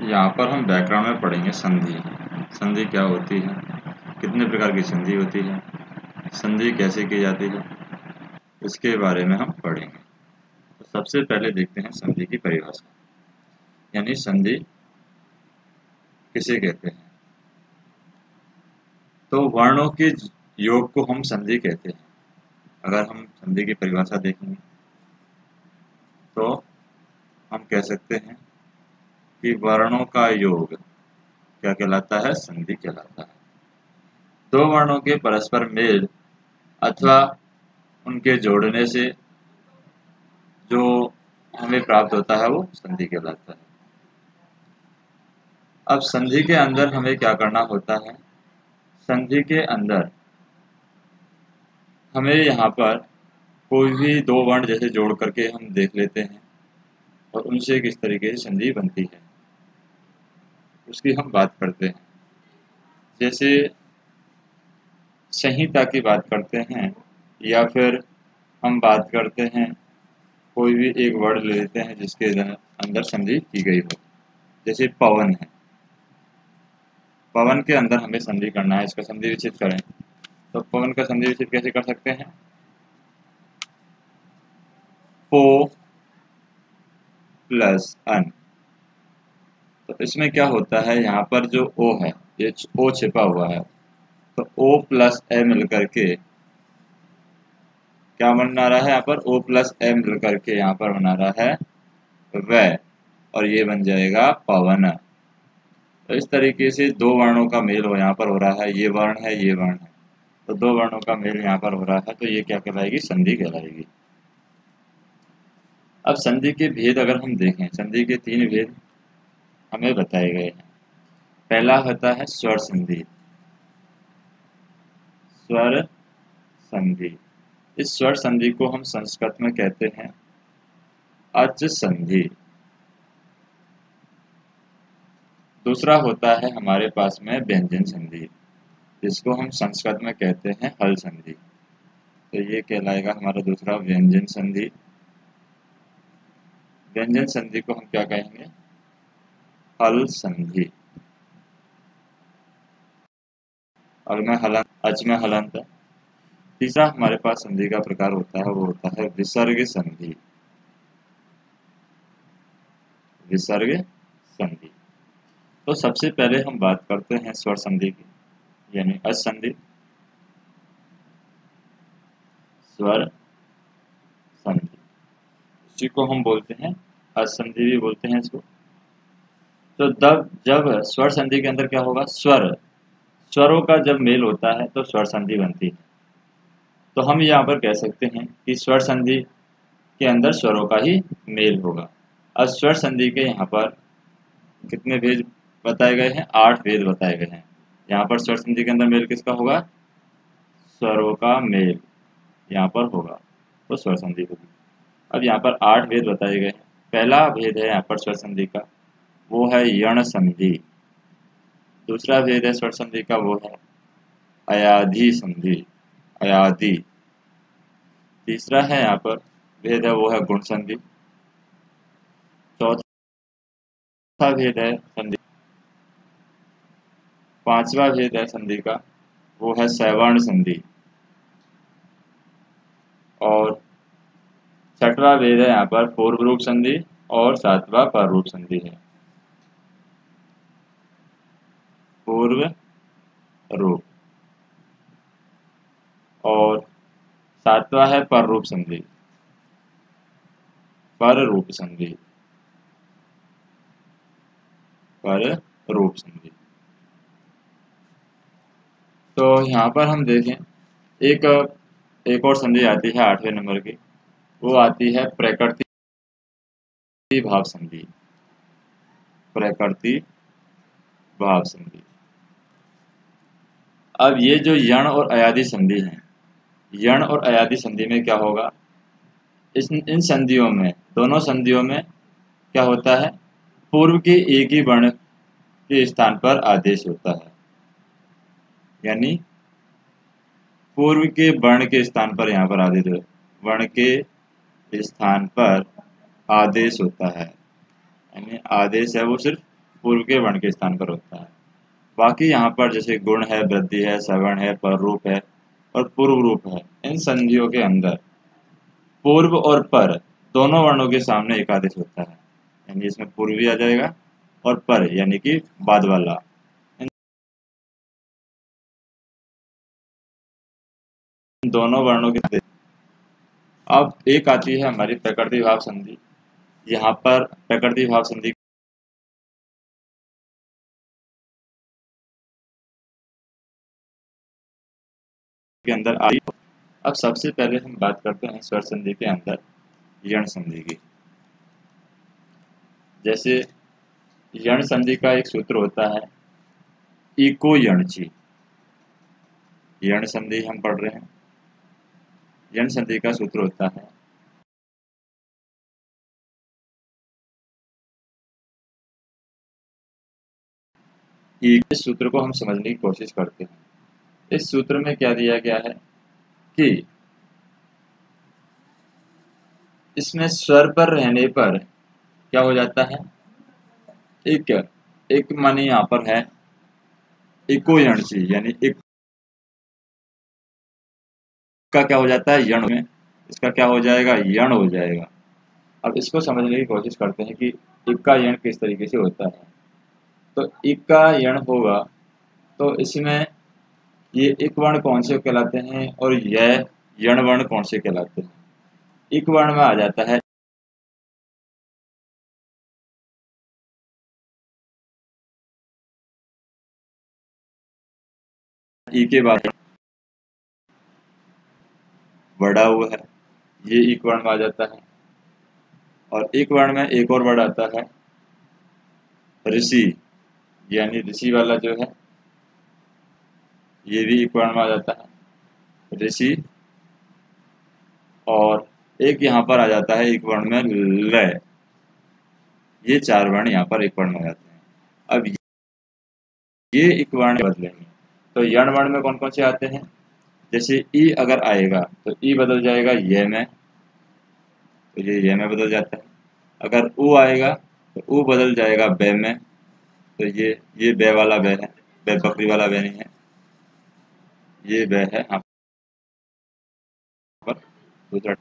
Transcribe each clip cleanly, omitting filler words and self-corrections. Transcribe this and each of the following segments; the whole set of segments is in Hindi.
यहाँ पर हम व्याकरण में पढ़ेंगे संधि। संधि क्या होती है, कितने प्रकार की संधि होती है, संधि कैसे की जाती है, इसके बारे में हम पढ़ेंगे। तो सबसे पहले देखते हैं संधि की परिभाषा, यानी संधि किसे कहते हैं। तो वर्णों के योग को हम संधि कहते हैं। अगर हम संधि की परिभाषा देखेंगे तो हम कह सकते हैं कि वर्णों का योग क्या कहलाता है, संधि कहलाता है। दो वर्णों के परस्पर मेल अथवा उनके जोड़ने से जो हमें प्राप्त होता है वो संधि कहलाता है। अब संधि के अंदर हमें क्या करना होता है, संधि के अंदर हमें यहाँ पर कोई भी दो वर्ण जैसे जोड़ करके हम देख लेते हैं और उनसे किस तरीके से संधि बनती है उसकी हम बात करते हैं। जैसे संहिता की बात करते हैं, या फिर हम बात करते हैं कोई भी एक वर्ड ले लेते हैं जिसके अंदर संधि की गई हो। जैसे पवन है, पवन के अंदर हमें संधि करना है, इसका संधि विच्छेद करें तो पवन का संधि विच्छेद कैसे कर सकते हैं, पो प्लस अन। तो इसमें क्या होता है, यहाँ पर जो ओ है ये ओ छिपा हुआ है, तो ओ प्लस ए मिल करके क्या बना रहा है, यहाँ पर ओ प्लस ए मिल करके यहाँ पर बना रहा है वह, और ये बन जाएगा पवन। तो इस तरीके से दो वर्णों का मेल हो यहाँ पर हो रहा है, ये वर्ण है ये वर्ण है, तो दो वर्णों का मेल यहाँ पर हो रहा है, तो ये क्या कहलाएगी, संधि कहलाएगी। अब संधि के भेद अगर हम देखें, संधि के तीन भेद हमें बताए गए हैं। पहला होता है स्वर संधि। स्वर संधि, इस स्वर संधि को हम संस्कृत में कहते हैं अच संधि। दूसरा होता है हमारे पास में व्यंजन संधि, जिसको हम संस्कृत में कहते हैं हल संधि। तो ये कहलाएगा हमारा दूसरा व्यंजन संधि। व्यंजन संधि को हम क्या कहेंगे, हल संधि। और में हलंत, अच में हलंत। तीसरा हमारे पास संधि का प्रकार होता है वो होता है विसर्ग संधि। विसर्ग संधि। तो सबसे पहले हम बात करते हैं स्वर संधि की, यानी अच संधि। स्वर संधि, इसी को हम बोलते हैं अच संधि भी बोलते हैं इसको। तो जब स्वर संधि के अंदर क्या होगा, स्वरों का जब मेल होता है तो स्वर संधि बनती है। तो हम यहाँ पर कह सकते हैं कि स्वर संधि के अंदर स्वरों का ही मेल होगा। अब स्वर संधि के यहाँ पर कितने भेद बताए गए हैं, 8 भेद बताए गए हैं। यहाँ पर स्वर संधि के अंदर मेल किसका होगा, स्वरों का मेल यहाँ पर होगा तो स्वर संधि होगी। अब यहाँ पर 8 भेद बताए गए हैं। पहला भेद है यहाँ पर स्वर संधि का, वो है यण संधि। दूसरा भेद है स्वर संधि का, वो है अयाधि संधि, अयाधि। तीसरा है यहाँ पर भेद है वो है गुण संधि। चौथा भेद है संधि, पांचवा भेद है संधि का वो है सैवर्ण संधि। और छठवां भेद है यहाँ पर पूर्व रूप संधि, और सातवां पर रूप संधि है, पूर्व रूप। और सातवां है पर रूप संधि, पर रूप संधि, पर रूप संधि। तो यहाँ पर हम देखें एक एक और संधि आती है 8वें नंबर की, वो आती है प्रकृति भाव संधि। प्रकृति भाव संधि। अब ये जो यण और अयादि संधि है, यण और अयादि संधि में क्या होगा, इन संधियों में, दोनों संधियों में क्या होता है, पूर्व के एक ही वर्ण के स्थान पर आदेश होता है। यानी पूर्व के वर्ण के स्थान पर यहाँ पर आदेश, वर्ण के स्थान पर आदेश होता है। यानी आदेश है वो सिर्फ पूर्व के वर्ण के स्थान पर होता है। बाकी यहाँ पर जैसे गुण है, वृद्धि है, सवर्ण है, पर रूप है और पूर्व रूप है, इन संधियों के अंदर पूर्व और पर दोनों वर्णों के सामने एक आदेश होता है, यानी इसमें पूर्व भी आ जाएगा और पर यानी कि बाद वाला, इन दोनों वर्णों के आदेश। अब एक आती है हमारी प्रकृति भाव संधि। यहाँ पर प्रकृति भाव संधि के अंदर आई। अब सबसे पहले हम बात करते हैं स्वर संधि के अंदर यण संधि की। जैसे यण संधि का एक सूत्र होता है इको यणची। यण संधि हम पढ़ रहे हैं, यण संधि का सूत्र होता है इस सूत्र को हम समझने की कोशिश करते हैं। इस सूत्र में क्या दिया गया है कि इसमें स्वर पर रहने पर क्या हो जाता है, एक एक माने यहाँ पर है इको यणची, यानी एक का क्या हो जाता है यण में, इसका क्या हो जाएगा यण हो जाएगा। अब इसको समझने की कोशिश करते हैं कि एक का यण किस तरीके से होता है। तो एक का यण होगा तो इसमें ये एक वर्ण कौन से कहलाते हैं और यह यण वर्ण कौन से कहलाते हैं। एक वर्ण में आ जाता है ई के बाद बड़ा हुआ है, ये एक वर्ण में आ जाता है। और एक वर्ण में एक और वर्ड आता है ऋषि, यानी ऋषि वाला जो है ये भी एक वर्ण में आ जाता है ऋषि। और एक यहाँ पर आ जाता है एक वर्ण में लय। ये चार वर्ण यहाँ पर एक वर्ण में आ जाते हैं। अब ये एक वर्ण बदलेंगे तो यण वर्ण में कौन कौन से आते हैं, जैसे ई अगर आएगा तो ई बदल जाएगा ये में, तो ये में बदल जाता है। अगर ऊ आएगा तो ऊ बदल जाएगा बे में, तो ये बे वाला बे है, बे बकरी वाला बे नहीं है, ये बे है यहाँ पर दूसरा।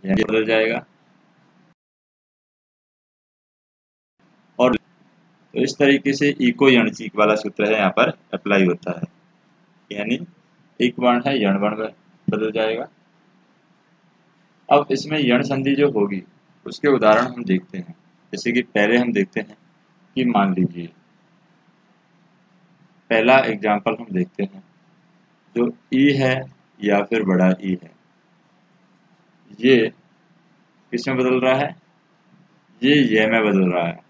ये बदल जाएगा और तो इस तरीके से इको यणचीक वाला सूत्र है यहाँ पर अप्लाई होता है, यानी एक वर्ण है यण वर्ण में बदल जाएगा। अब इसमें यण संधि जो होगी उसके उदाहरण हम देखते हैं। जैसे कि पहले हम देखते हैं कि मान लीजिए पहला एग्जाम्पल हम देखते हैं जो ई है या फिर बड़ा ई है, ये किसमें बदल रहा है, ये में बदल रहा है।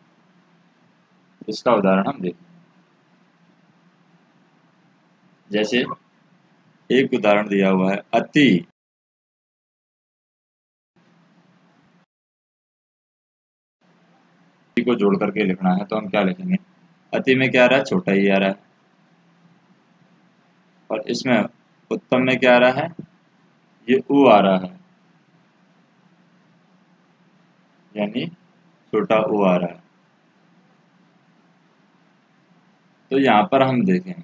इसका उदाहरण हम देखते हैं। जैसे एक उदाहरण दिया हुआ है अति, को जोड़ करके लिखना है तो हम क्या लिखेंगे, अति में क्या आ रहा है छोटा ही आ रहा है, और इसमें उत्तम में क्या आ रहा है ये ऊ आ रहा है, यानी छोटा ऊ आ रहा है। तो यहाँ पर हम देखें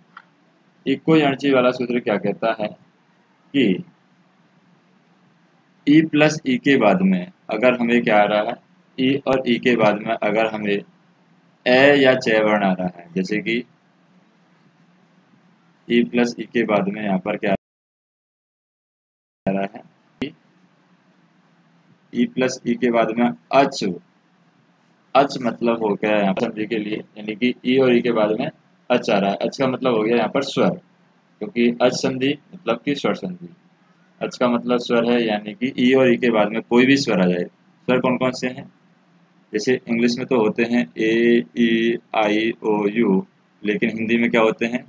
इको यणची वाला सूत्र क्या कहता है कि ई प्लस ई के बाद में अगर हमें क्या आ रहा है, ई और ई के बाद में अगर हमें ए या च वर्ण आ रहा है, जैसे कि ई प्लस ई के बाद में यहाँ पर क्या आ रहा है, ई प्लस ई के बाद में अच, अच मतलब हो गया यहाँ पर संधि के लिए, यानी कि ई और ई के बाद में अच आ रहा है। अच का मतलब हो गया यहाँ पर स्वर, क्योंकि अच संधि मतलब कि स्वर संधि। अच का मतलब स्वर है, यानी कि ई और ई के बाद में कोई भी स्वर आ जाए। स्वर कौन कौन से हैं, जैसे इंग्लिश में तो होते हैं ए ई आई ओ यू, लेकिन हिंदी में क्या होते हैं,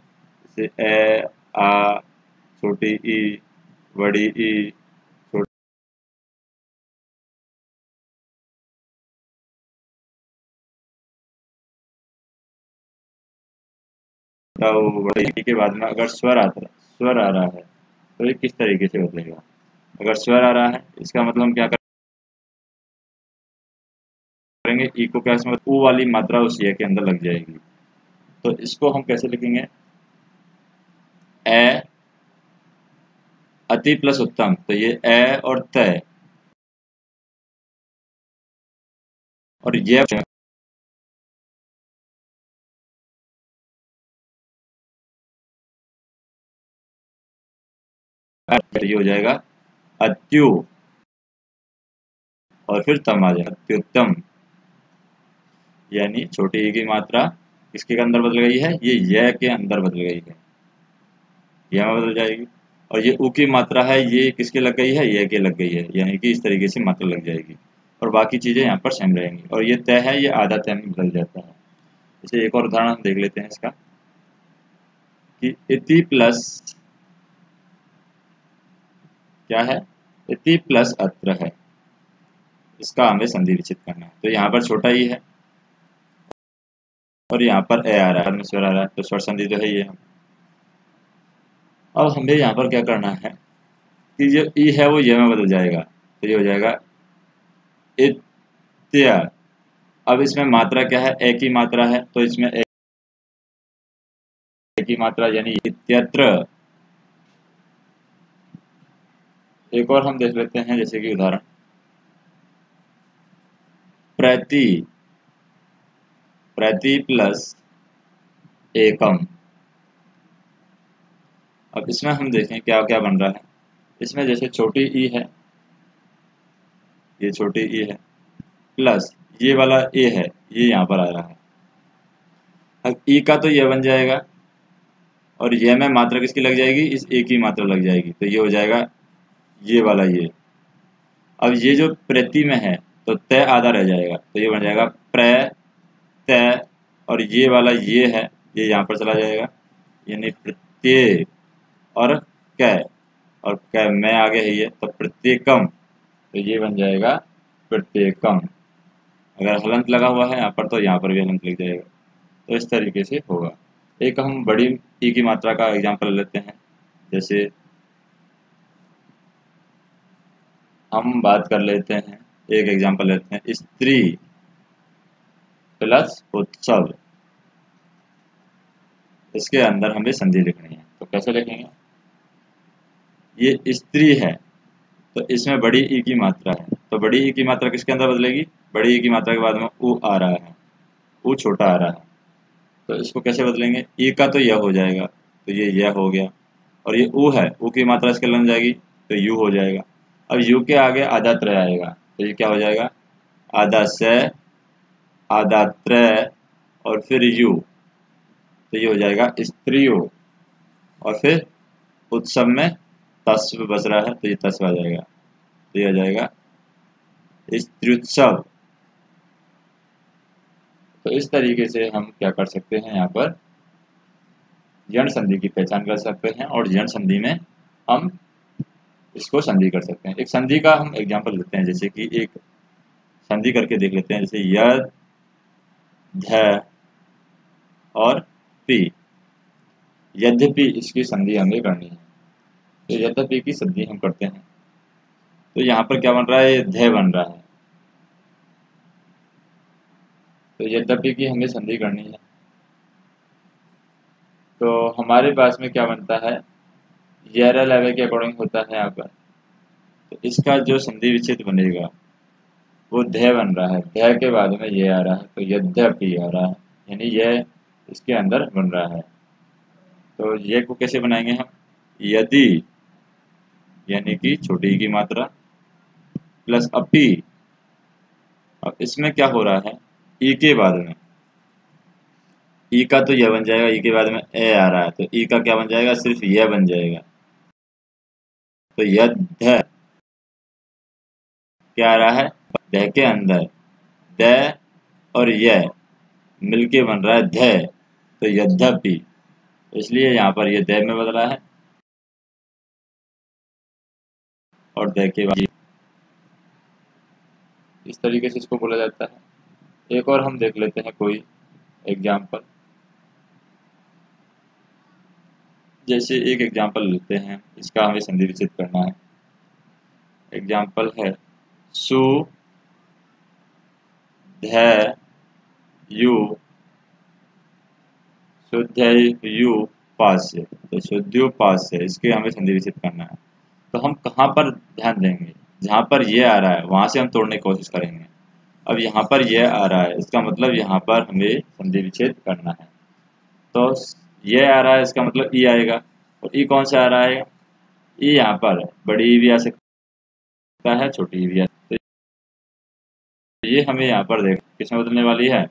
जैसे ए आ, छोटी ई, बड़ी ई, छोटा ओ, बड़ी ई के बाद में अगर स्वर आता है, स्वर आ रहा है तो ये किस तरीके से बदलेगा। अगर स्वर आ रहा है इसका मतलब हम क्या करेंगे, ई को क्या इसमें ऊ वाली मात्रा उस ये के अंदर लग जाएगी। तो इसको हम कैसे लिखेंगे, ए अति प्लस उत्तम, तो ये ए और तय और ये हो जाएगा अत्यु और फिर तम आ जाएगा अत्युत्तम, यानी छोटी ई की मात्रा किसके अंदर बदल गई है, ये के अंदर बदल गई है, यह में बदल जाएगी। और ये ऊ की मात्रा है ये किसके लग गई है, ये के लग गई है, यानी कि इस तरीके से मात्रा लग जाएगी और बाकी चीजें यहाँ पर सेम रहेंगी। और ये तय है ये आधा तय में बदल जाता है। जैसे एक और उदाहरण हम देख लेते हैं इसका कि इति प्लस क्या है, इति प्लस अत्र है, इसका हमें संधि विच्छेद करना है। तो यहाँ पर छोटा ई है और यहाँ पर ए आ रहा है, स्वर आ रहा है, तो स्वर संधि तो है ये। अब हमें यहाँ पर क्या करना है कि जो ई है वो ये में बदल जाएगा, तो ये हो जाएगा इत्य। अब इसमें मात्रा क्या है, ए की मात्रा है, तो इसमें ए की मात्रा यानी इत्यत्र। एक और हम देख लेते हैं, जैसे कि उदाहरण प्रति, प्रति प्लस एकम। अब इसमें हम देखें क्या क्या बन रहा है। इसमें जैसे छोटी ई है, ये छोटी ई है प्लस ये वाला ए है, ये यहाँ पर आ रहा है। अब ई का तो ये बन जाएगा और ये में मात्रा किसकी लग जाएगी, इस ए की मात्रा लग जाएगी, तो ये हो जाएगा ये वाला ये। अब ये जो प्रति में है तो तय आधा रह जाएगा, तो ये बन जाएगा प्र तय, और ये वाला ये है ये यहाँ पर चला जाएगा, यानी प्रत्येक और कै, और कै में आगे है ये, तो प्रत्येकम, तो ये बन जाएगा प्रत्येकम। अगर हलंत लगा हुआ है यहाँ पर तो यहाँ पर भी हलंत लग जाएगा। तो इस तरीके से होगा। एक हम बड़ी ई की मात्रा का एग्जाम्पल लेते हैं, जैसे हम बात कर लेते हैं, एक एग्जाम्पल लेते हैं स्त्री प्लस उत्सव, इसके अंदर हमें संधि लिखनी है। तो कैसे लिखेंगे, ये स्त्री है तो इसमें बड़ी ई की मात्रा है, तो बड़ी ई की मात्रा किसके अंदर बदलेगी, बड़ी ई की मात्रा के बाद में ऊ आ रहा है, ऊ छोटा आ रहा है, तो इसको कैसे बदलेंगे, ई का तो यह हो जाएगा, तो ये यह हो गया, और ये ऊ है, ऊ की मात्रा इसके लग जाएगी तो यू हो जाएगा। अब यू के आगे आधा त्रय आएगा, तो ये क्या हो जाएगा, आधा से आधा त्रय और फिर यू, तो ये हो जाएगा स्त्रियो, और फिर उत्सव में तस्व बच रहा है तो ये तस्व आ जाएगा, तो ये आ जाएगा स्त्रुत्सव। तो इस तरीके से हम क्या कर सकते हैं, यहाँ पर जन संधि की पहचान कर सकते हैं और जन संधि में हम इसको संधि कर सकते हैं। एक संधि का हम एग्जांपल लेते हैं, जैसे कि एक संधि करके देख लेते हैं, जैसे यद ध और पी, यद्यपि इसकी संधि हमें करनी है, तो यद्यपि की संधि हम करते हैं, तो यहाँ पर क्या बन रहा है, ये ध बन रहा है, तो यद्यपि की हमें संधि करनी है, तो हमारे पास में क्या बनता है, येरा लेवल के अकॉर्डिंग होता है यहाँ पर, तो इसका जो संधि विच्छेद बनेगा वो ध बन रहा है, ध के बाद में ये आ रहा है, तो यद्यपि आ रहा है, यानी यह इसके अंदर बन रहा है। तो ये को कैसे बनाएंगे हम, यदि यानी कि छोटी की मात्रा प्लस अपी। अब इसमें क्या हो रहा है, ई के बाद में ई का तो यह बन जाएगा, ई के बाद में ए आ रहा है, तो ई का क्या बन जाएगा, सिर्फ यह बन जाएगा, तो यद क्या आ रहा है, ध के अंदर द और यह मिलके बन रहा है ध, तो यद्यपि, इसलिए यहाँ पर यह द में बदला है और द के बाद इस तरीके से इसको बोला जाता है। एक और हम देख लेते हैं कोई एग्जाम्पल, जैसे एक एग्जाम्पल लेते हैं, इसका हमें संधि विच्छेद करना है। एग्जाम्पल है सु ध यु शुद्ध यु पास्य, तो शुद्ध्युपास्य, इसके हमें संधि विच्छेद करना है। तो हम कहाँ पर ध्यान देंगे? जहाँ पर ये आ रहा है वहां से हम तोड़ने की कोशिश करेंगे। अब यहाँ पर ये आ रहा है, इसका मतलब यहाँ पर हमें संधि विच्छेद करना है। तो ये आ रहा है, इसका मतलब ई आएगा। और ई कौन सा आ रहा है? ई यहाँ पर बड़ी ई भी आ सकता है, छोटी ई भी आ सकती है। तो ये हमें यहाँ पर देख किसमें बदलने वाली है?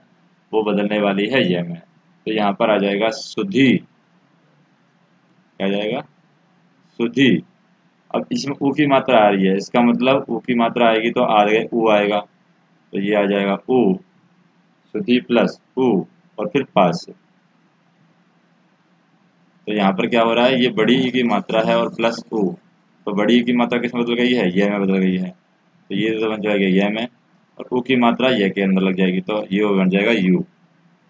वो बदलने वाली है ये में। तो यहाँ पर आ जाएगा सुधी, क्या आ जाएगा? सुधी। अब इसमें ऊ की मात्रा आ रही है, इसका मतलब ऊ की मात्रा आएगी तो आगे ऊ आएगा, तो ये आ जाएगा ऊ, सुधी प्लस ऊ और फिर पास। तो यहाँ पर क्या हो रहा है? ये बड़ी ई की मात्रा है और प्लस ऊ, तो बड़ी ई की मात्रा किसमें बदल गई है? ये में बदल गई है, तो ये तो बन जाएगा ये में, और ऊ की मात्रा ये के अंदर लग जाएगी, तो ये बन जाएगा यू।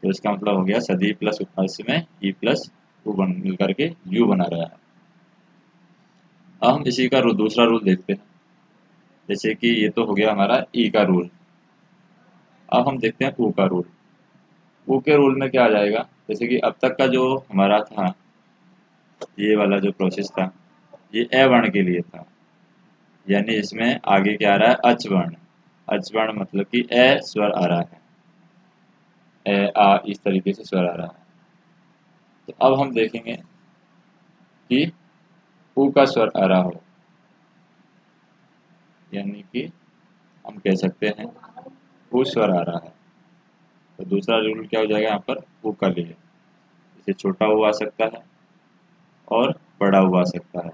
तो इसका मतलब हो गया सदी प्लस उपास्य में ई प्लस ऊ बन मिल करके यू बना रहा है। अब हम इसी का दूसरा रूल देखते हैं। जैसे कि ये तो हो गया हमारा ई का रूल। अब हम देखते हैं ऊ का रूल। ऊ के रूल में क्या आ जाएगा? जैसे कि अब तक का जो हमारा था, ये वाला जो प्रोसेस था, ये ए वर्ण के लिए था, यानी इसमें आगे क्या आ रहा है? अच वर्ण। अच वर्ण मतलब कि ए स्वर आ रहा है, ए आ इस तरीके से स्वर आ रहा है। तो अब हम देखेंगे कि ऊ का स्वर आ रहा हो, यानी कि हम कह सकते हैं ऊ स्वर आ रहा है। तो दूसरा रूल क्या हो जाएगा यहाँ पर? ऊ का लिए, जैसे छोटा ऊ आ सकता है और बड़ा ऊ आ सकता है।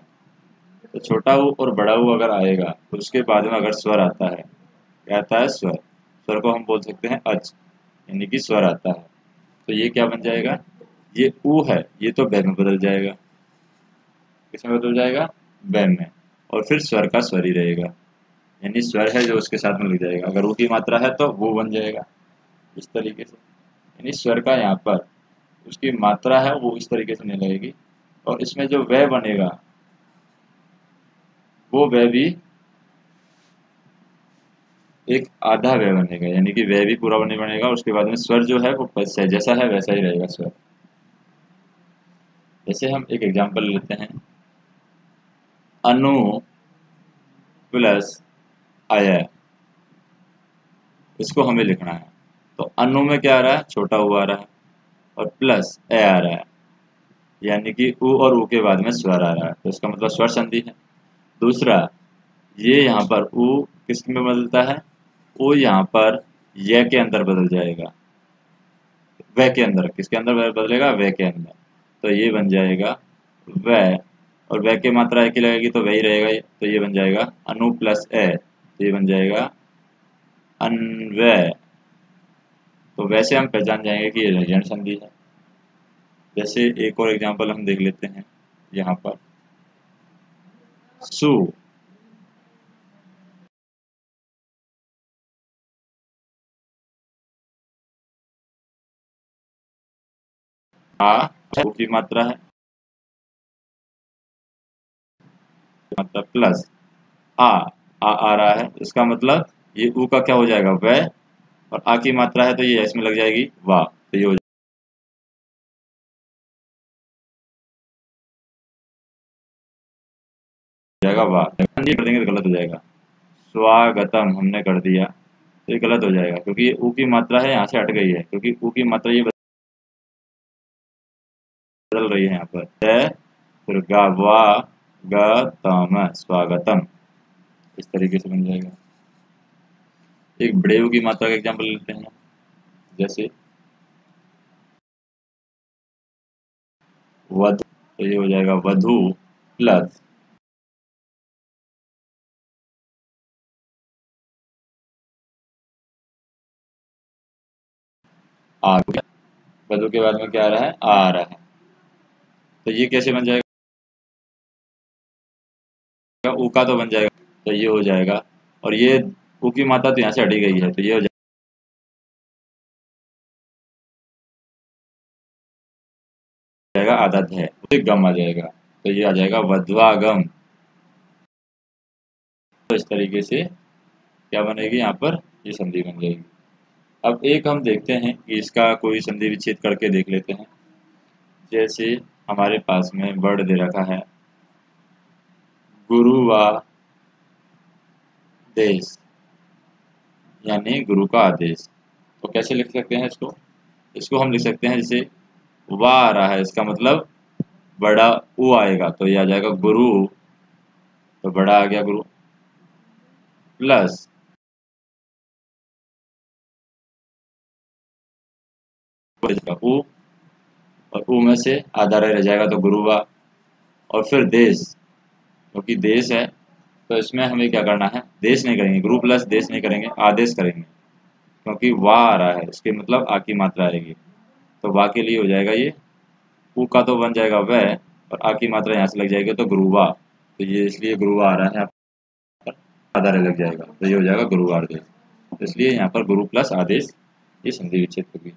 तो छोटा ऊ और बड़ा ऊ अगर आएगा तो उसके बाद में अगर स्वर आता है, क्या आता है? स्वर। स्वर को हम बोल सकते हैं अच, यानी कि स्वर आता है। तो ये क्या बन जाएगा? ये ऊ है, ये तो बै में बदल जाएगा। किसमें बदल जाएगा? बै में। और फिर स्वर का स्वर ही रहेगा, यानी स्वर है जो उसके साथ में लग जाएगा। अगर ऊ की मात्रा है तो वो बन जाएगा इस तरीके से, यानी स्वर का यहाँ पर उसकी मात्रा है वो इस तरीके से नहीं लगेगी। और इसमें जो वह बनेगा वो वह भी एक आधा वह बनेगा, यानी कि वह भी पूरा नहीं बनेगा। उसके बाद में स्वर जो है वो जैसा है वैसा ही रहेगा स्वर। जैसे हम एक एग्जांपल लेते हैं, अनु प्लस अय, इसको हमें लिखना है। तो अनु में क्या आ रहा है? छोटा ऊ आ रहा है, और प्लस ए आ रहा है, यानी कि ऊ और ऊ के बाद में स्वर आ रहा है, तो इसका मतलब स्वर संधि है। दूसरा, ये यहाँ पर ऊ किस में बदलता है? ऊ यहाँ पर य के अंदर बदल जाएगा, वह के अंदर। किसके अंदर बदलेगा? वह के अंदर। तो ये बन जाएगा वह, और वह की मात्रा एक ही लगेगी तो वही रहेगा, तो ये बन जाएगा अनु प्लस ए, तो ये बन जाएगा अनवय। तो वैसे हम पहचान जाएंगे कि ये ऋण संधि है। जैसे एक और एग्जांपल हम देख लेते हैं यहाँ पर, सु आ ऊ की मात्रा है, मतलब प्लस आ रहा है, इसका मतलब ये ऊ का क्या हो जाएगा? वह, और आ की मात्रा है तो ये इसमें लग जाएगी वाह, तो ये हो जाएगा वाह। ये कर देंगे तो गलत हो जाएगा। स्वागतम हमने कर दिया तो ये गलत हो जाएगा, क्योंकि ये ऊ की मात्रा है यहाँ से हट गई है, क्योंकि ऊ की मात्रा ये बदल रही है यहाँ पर। फिर गा वा गतम, स्वागतम, इस तरीके से बन जाएगा। एक बड़े ऊ की मात्रा का एग्जाम्पल लेते हैं, जैसे वधु, तो ये हो जाएगा वधु प्लस आ, वधु के बाद में क्या आ रहा है? आ रहा है। तो ये कैसे बन जाएगा? ऊ का तो बन जाएगा, तो ये हो जाएगा, और ये ऊ की मात्रा तो यहाँ से हटी गई है, तो ये हो जाएगा आधा ध, उसे गम आ जाएगा, तो ये आ जाएगा वध्वागम। तो इस तरीके से क्या बनेगी, यहाँ पर ये संधि बन जाएगी। अब एक हम देखते हैं कि इसका कोई संधि विच्छेद करके देख लेते हैं। जैसे हमारे पास में वर्ड दे रखा है गुरु व देश, यानी गुरु का आदेश। तो कैसे लिख सकते हैं इसको? इसको हम लिख सकते हैं जैसे वा आ रहा है, इसका मतलब बड़ा ऊ आएगा, तो ये आ जाएगा गुरु, तो बड़ा आ गया गुरु, प्लस ऊ, और ऊ में से आधा रह जाएगा तो गुरुवा, और फिर देश, क्योंकि देश है तो इसमें हमें क्या करना है, देश नहीं करेंगे, गुरु प्लस देश नहीं करेंगे, आदेश करेंगे, क्योंकि वाह आ रहा है, इसके मतलब आ की मात्रा आएगी, तो वाह के लिए हो जाएगा ये, ऊ का तो बन जाएगा वह, और आ की मात्रा यहाँ से लग जाएगी तो गुरुवा, तो ये इसलिए गुरुवा आ रहा है यहाँ पर, आधा रह लग जाएगा, तो ये हो जाएगा गुरुवार देश, तो इसलिए यहाँ पर गुरु प्लस आदेश ये संधि विच्छेद होगी।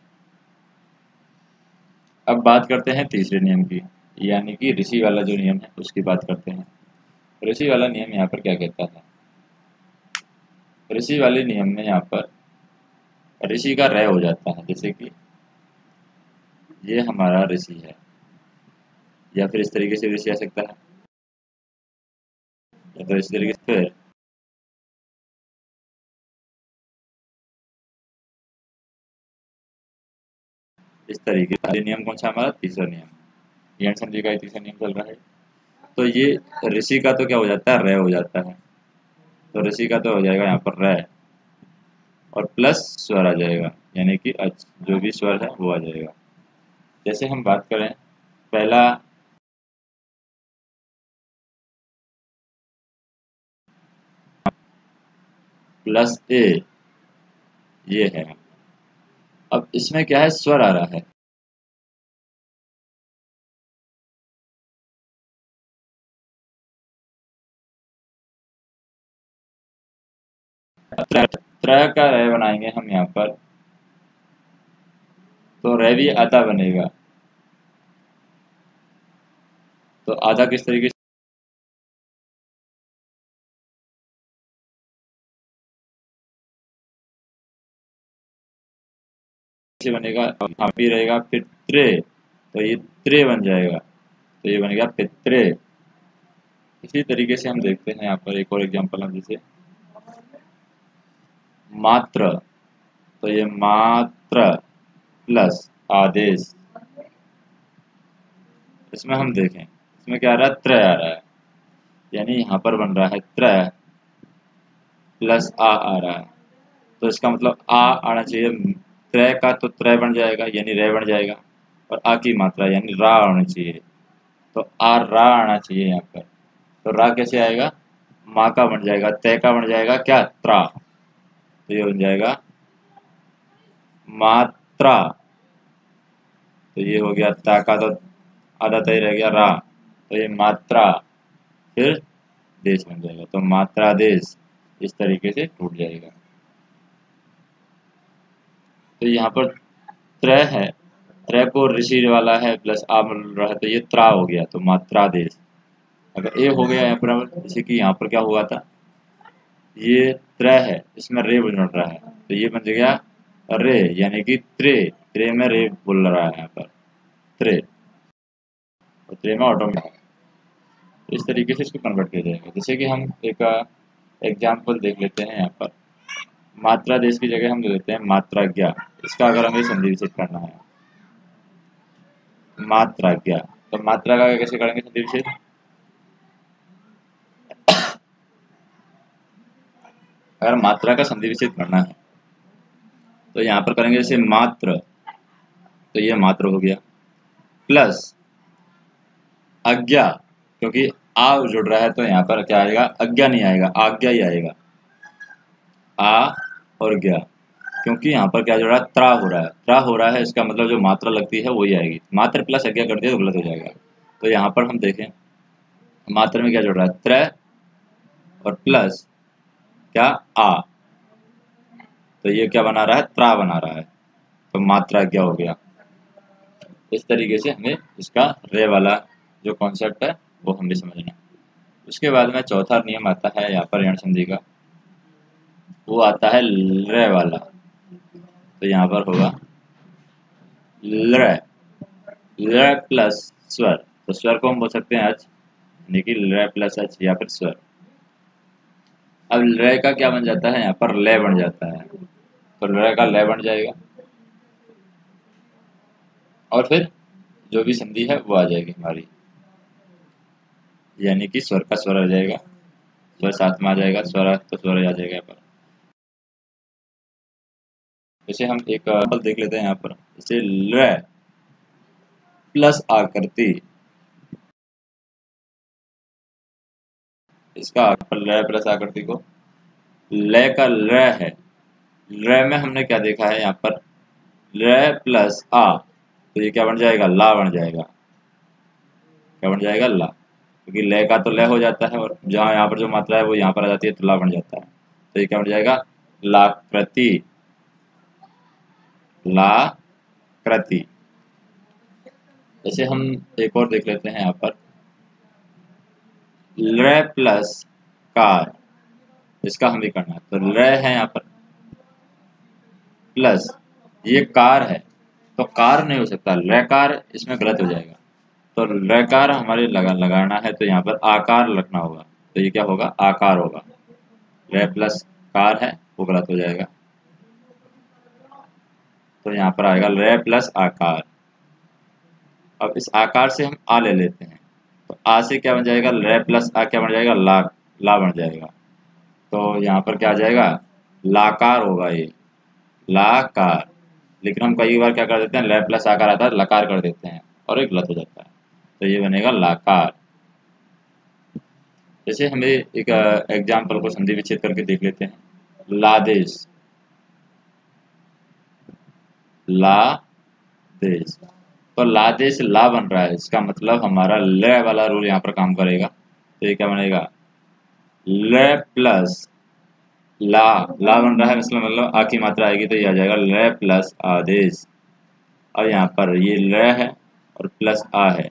अब बात करते हैं तीसरे नियम की, यानी कि ऋषि वाला जो नियम है उसकी बात करते हैं। ऋषि वाला नियम यहाँ पर क्या कहता है? ऋषि वाले नियम में यहाँ पर ऋषि का रय हो जाता है, जैसे कि ये हमारा ऋषि है, या फिर इस तरीके से ऋषि आ सकता है, या तो इस तरीके से, फिर इस तरीके से। नियम कौन सा हमारा? तीसरा नियम, यण संधि का ही तीसरा नियम चल रहा है। तो ये ऋषि का तो क्या हो जाता है, रय हो जाता है, तो ऋषि का तो हो जाएगा यहाँ पर रय, और प्लस स्वर आ जाएगा, यानी कि जो भी स्वर है वो आ जाएगा। जैसे हम बात करें पहला प्लस ए, ये है। अब इसमें क्या है, स्वर आ रहा है, त्रय का रय बनाएंगे हम यहाँ पर, तो रय भी आधा बनेगा, तो आधा किस तरीके से बनेगा, हाँ भी रहेगा, फिर त्रे, तो ये त्रे बन जाएगा, तो ये बनेगा पित्रे। इसी तरीके से हम देखते हैं यहाँ पर एक और एग्जांपल हम, जैसे मात्र, तो ये मात्र प्लस आदेश, इसमें हम देखें इसमें क्या आ रहा है, त्रय आ रहा है, यानी यहाँ पर बन रहा है त्रय प्लस आ रहा है, तो इसका मतलब आ आना चाहिए, त्रय का तो त्रय बन जाएगा यानी रे बन जाएगा, और आ की मात्रा यानी रा आना चाहिए, तो आ रा आना चाहिए यहाँ पर, तो रा कैसे आएगा, माँ का बन जाएगा, तय का बन जाएगा क्या, त्रा, तो ये बन जाएगा मात्रा, तो ये हो गया, ता का तो आधा तय रह गया रा, तो ये मात्रा, फिर देश बन जाएगा, तो मात्रा देश, इस तरीके से टूट जाएगा। तो यहाँ पर त्रय है, त्रय को ऋषि वाला है प्लस आ मिल रहा है, तो ये त्रा हो गया, तो मात्रा देश। अगर ए हो गया यहाँ पर, जैसे कि यहाँ पर क्या हुआ था, ये त्रय है, इसमें रे बन रहा है, तो ये बन गया रे, यानी कि त्रे, त्रे में रे बोल रहा है यहाँ पर, त्रे, और त्रे में ऑटोमेटिक, तो इस तरीके से इसको कन्वर्ट किया जाएगा। जैसे कि हम एक एग्जाम्पल देख लेते हैं यहाँ पर, मात्रा देश की जगह हम ले लेते हैं मात्राज्ञा, इसका अगर हमें संधि विच्छेद करना है, मात्राज्ञा, तो मात्रा का कैसे करेंगे संधि विच्छेद, अगर मात्रा का संधि विच्छेद करना है तो यहाँ पर करेंगे जैसे मात्र, तो ये मात्र हो गया, प्लस आज्ञा, क्योंकि आ जुड़ रहा है तो यहाँ पर क्या आएगा, आज्ञा नहीं आएगा, आज्ञा ही आएगा, आ और ज्ञा, क्योंकि यहाँ पर क्या जुड़ रहा है, त्रा हो रहा है, त्रा हो रहा है, इसका मतलब जो मात्रा लगती है वही आएगी, मात्र प्लस आज्ञा कर दिया तो गलत हो जाएगा। तो यहाँ पर हम देखें मात्र में क्या जुड़ रहा है, त्रय और प्लस क्या, आ, तो ये क्या बना रहा है, त्रा बना रहा है, तो मात्रा क्या हो गया, इस तरीके से हमें इसका रे वाला जो कॉन्सेप्ट है वो हमें समझना है। उसके बाद में चौथा नियम आता है यहाँ पर यण संधि का, वो आता है रे वाला। तो यहाँ पर होगा ल प्लस स्वर। तो स्वर को हम बोल सकते हैं अच, यानी कि ल प्लस अच या फिर स्वर। अब ल का क्या बन जाता है, यहाँ पर ले बन जाता है, तो ल का ले बन जाएगा और फिर जो भी संधि है वो आ जाएगी हमारी, यानी कि स्वर का स्वर आ जाएगा, स्वर साथ में आ जाएगा, स्वर तो स्वर आ जाएगा यहाँ पर। जैसे हम एक पल देख लेते हैं यहाँ पर, जैसे ल प्लस आकृति, इसका ल प्लस आकृति को ल का ल है, ल में हमने क्या देखा है यहाँ पर ल प्लस आ, तो ये क्या बन जाएगा, ला बन जाएगा। क्या बन जाएगा, ला, क्योंकि ल का तो ल हो जाता है और जहाँ यहाँ पर जो मात्रा है वो यहाँ पर आ जाती है तो ला बन जाता है। तो ये क्या बन जाएगा, लाकृति, लाकृति। जैसे हम एक और देख लेते हैं यहाँ पर ल प्लस कार, इसका हमें करना है। तो ल है यहाँ पर प्लस ये कार है, तो कार नहीं हो सकता, लकार इसमें गलत हो जाएगा। तो लकार हमारे लगाना है तो यहाँ पर आकार रखना होगा, तो ये क्या होगा, आकार होगा। ल प्लस कार है वो गलत हो जाएगा, तो यहाँ पर आएगा ल प्लस आकार। अब इस आकार से हम आ ले लेते हैं, तो आ से क्या बन जाएगा, ल प्लस आ क्या बन जाएगा, ला बन जाएगा। तो यहाँ पर क्या आ जाएगा, लाकार होगा ये, लाकार। लेकिन हम कई बार क्या कर देते हैं, ल प्लस आकार आता है लकार कर देते हैं और ये गलत हो जाता है, तो ये बनेगा लाकार। जैसे हमें एक एग्जाम्पल को संधि विच्छेद करके देख लेते हैं, लादेश, लादेश। तो लादेश ला बन रहा है, इसका मतलब हमारा ल वाला रूल यहाँ पर काम करेगा। तो ये क्या बनेगा, ल प्लस ला बन रहा है, मतलब आ की मात्रा आएगी तो ये आ जाएगा ल प्लस आदेश। और यहाँ पर ये ल है और प्लस आ है,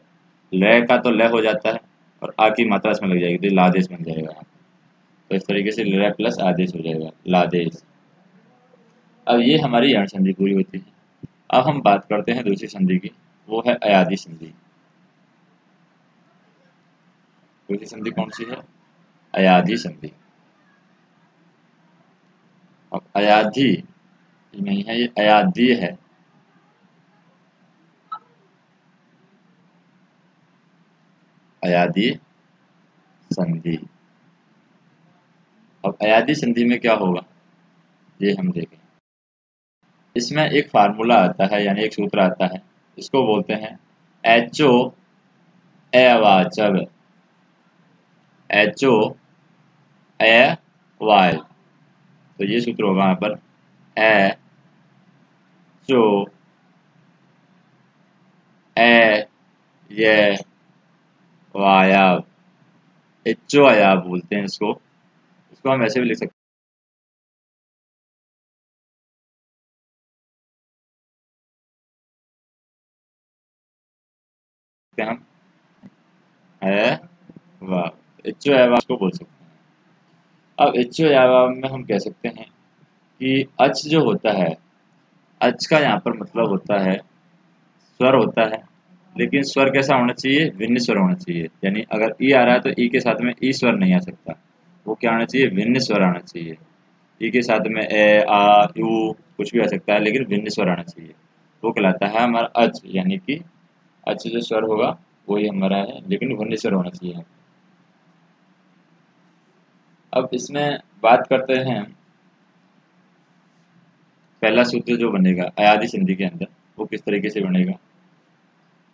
ल का तो ल हो जाता है और आ की मात्रा इसमें लग जाएगी तो ये लादेश बन जाएगा। तो इस तरीके से ल प्लस आदेश हो जाएगा, लादेश। अब ये हमारी यण संधि पूरी होती है। अब हम बात करते हैं दूसरी संधि की, वो है अयादी संधि। दूसरी संधि कौन सी है, अयादी संधि। अब अयाधी नहीं है, ये अयादी है। अयादी संधि। अब अयादी संधि में क्या होगा ये हम देखें। इसमें एक फार्मूला आता है, यानी एक सूत्र आता है, इसको बोलते हैं एचओ अवाचव, एचओ ए वाई। तो ये सूत्र होगा यहाँ पर ए चो ए ये वायव, एचो अयाव बोलते हैं इसको। इसको हम ऐसे भी लिख सकते हैं, हम है वाह, एचो अयाव को बोल सकते हैं। अब एचो अयाव में हम कह सकते हैं कि अच जो होता है, अच का यहाँ पर मतलब होता है स्वर होता है, लेकिन स्वर कैसा होना चाहिए, भिन्न स्वर होना चाहिए। यानी अगर ई आ रहा है तो ई के साथ में ई स्वर नहीं आ सकता, वो क्या आना चाहिए, भिन्न स्वर आना चाहिए। ई के साथ में ए आ यू कुछ भी आ सकता है, लेकिन भिन्न स्वर आना चाहिए, वो कहलाता है हमारा अच। यानी कि अच जो स्वर होगा वही हमारा है, लेकिन भिन्न स्वर होना चाहिए। अब इसमें बात करते हैं, पहला सूत्र जो बनेगा अयादी संधि के अंदर वो किस तरीके से बनेगा।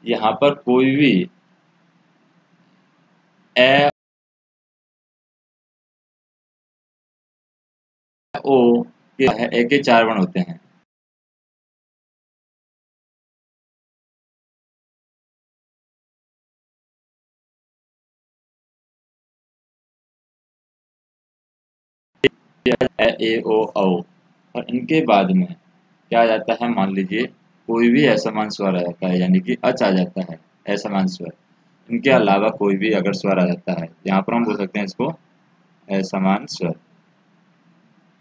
यहाँ पर कोई भी ए ओ के है, ए के चार वर्ण होते हैं। ए ए ओ औ, और इनके बाद में क्या आ जाता है, मान लीजिए कोई भी असमान स्वर आ जाता है, यानी कि अच आ जाता है, असमान स्वर, इनके अलावा कोई भी अगर स्वर आ जाता है, यहाँ पर हम बोल सकते हैं इसको असमान स्वर।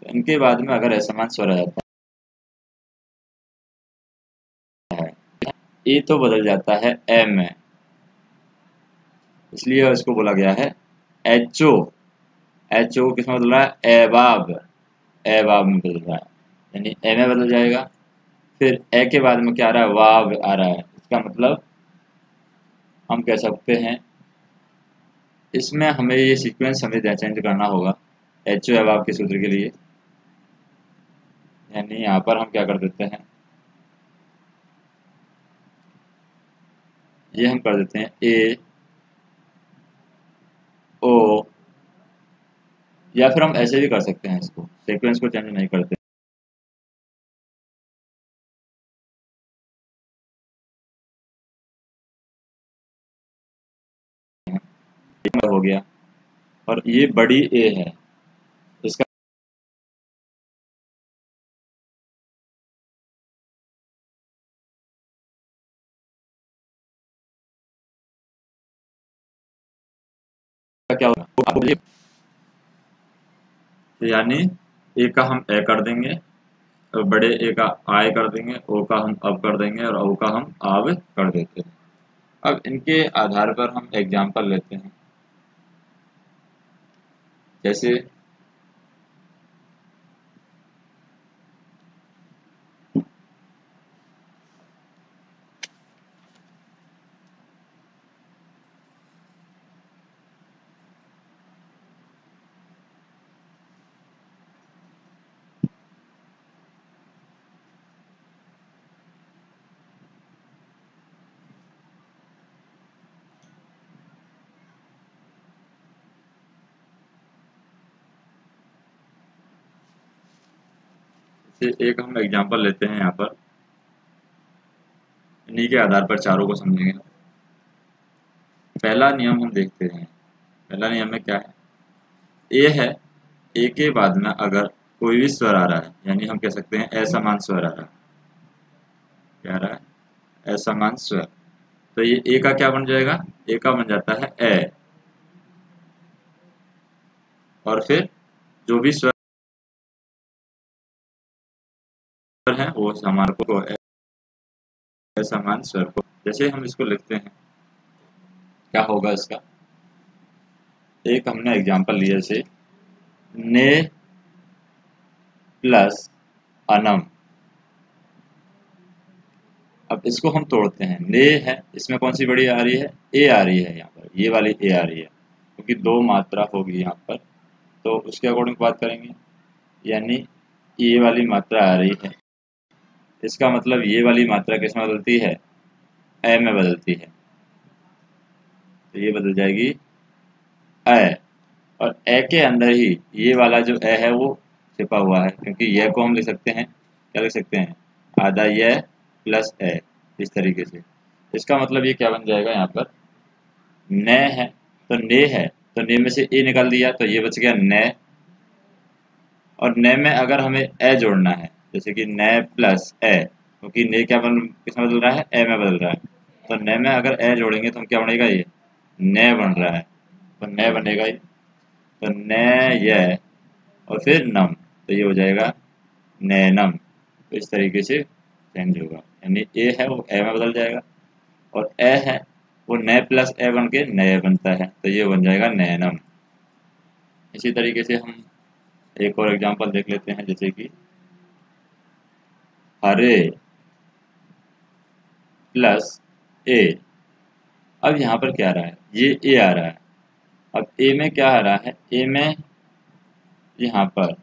तो इनके बाद में अगर असमान स्वर आ जाता है, ए तो बदल जाता है ए में, इसलिए इसको बोला गया है एचओ। एचओ किसमें बदल रहा है? एबाब, एबाब में बदल रहा है, यानी ए में बदल जाएगा। फिर ए के बाद में क्या आ रहा है? वाव आ रहा है। इसका मतलब हम कह सकते हैं, इसमें हमें ये सीक्वेंस हमें चेंज करना होगा एचओ एबाब के सूत्र के लिए। यानी यहाँ पर हम क्या कर देते हैं, ये हम कर देते हैं ए ओ, या फिर हम ऐसे भी कर सकते हैं, इसको सीक्वेंस को चेंज नहीं करते हैं। हो गया, और ये बड़ी ए है, इसका क्या होगा? यानी ए का हम ए कर देंगे, और बड़े ए का आय कर देंगे, ओ का हम अब कर देंगे, और ओ का हम आव कर देते हैं। अब इनके आधार पर हम एग्जाम्पल लेते हैं, जैसे एक हम एग्जाम्पल लेते हैं यहाँ पर, इन्हीं के आधार पर चारों को समझेंगे। पहला नियम हम देखते हैं, पहला नियम में क्या है? ए है, ए के बाद में अगर कोई भी स्वर आ रहा है, यानी हम कह सकते हैं असमान स्वर आ रहा है, क्या आ रहा है? असमान स्वर। तो ये ए का क्या बन जाएगा? ए का बन जाता है ए, और फिर जो भी स्वर है वो हमारे को असमान स्वर को, जैसे हम इसको लिखते हैं, क्या होगा इसका? एक हमने एग्जांपल लिया, जैसे ने प्लस अनम। अब इसको हम तोड़ते हैं, ने है, इसमें कौन सी बड़ी आ रही है? ए आ रही है, यहाँ पर ये वाली ए आ रही है, क्योंकि दो मात्रा होगी यहाँ पर, तो उसके अकॉर्डिंग बात करेंगे। यानी ये वाली मात्रा आ रही है, इसका मतलब ये वाली मात्रा किसमें बदलती है? ए में बदलती है, तो ये बदल जाएगी ए, और ए के अंदर ही ये वाला जो ए है वो छिपा हुआ है, क्योंकि ये को हम लिख सकते हैं, क्या लिख सकते हैं? आधा ये प्लस ए, इस तरीके से। इसका मतलब ये क्या बन जाएगा? यहाँ पर ने है, तो ने है, तो ने में से ए निकाल दिया, तो ये बच गया ने। और ने में अगर हमें ए जोड़ना है, जैसे कि ने प्लस ए, क्योंकि ने क्या किसमें बदल रहा है? ए में बदल रहा है, तो ने में अगर ए जोड़ेंगे तो हम क्या बनेगा? ये ने बन रहा है, तो ने बनेगा ये, तो ने ये, और फिर नम, तो ये हो जाएगा नैनम। तो इस तरीके से चेंज होगा, यानी ए है वो ए में बदल जाएगा, और ए है वो नए प्लस ए बन के नए बनता है, तो ये बन जाएगा नैनम। इसी तरीके से हम एक और एग्जांपल देख लेते हैं, जैसे कि हरे प्लस ए। अब यहाँ पर क्या आ रहा है? ये ए आ रहा है। अब ए में क्या आ रहा है? ए में यहाँ पर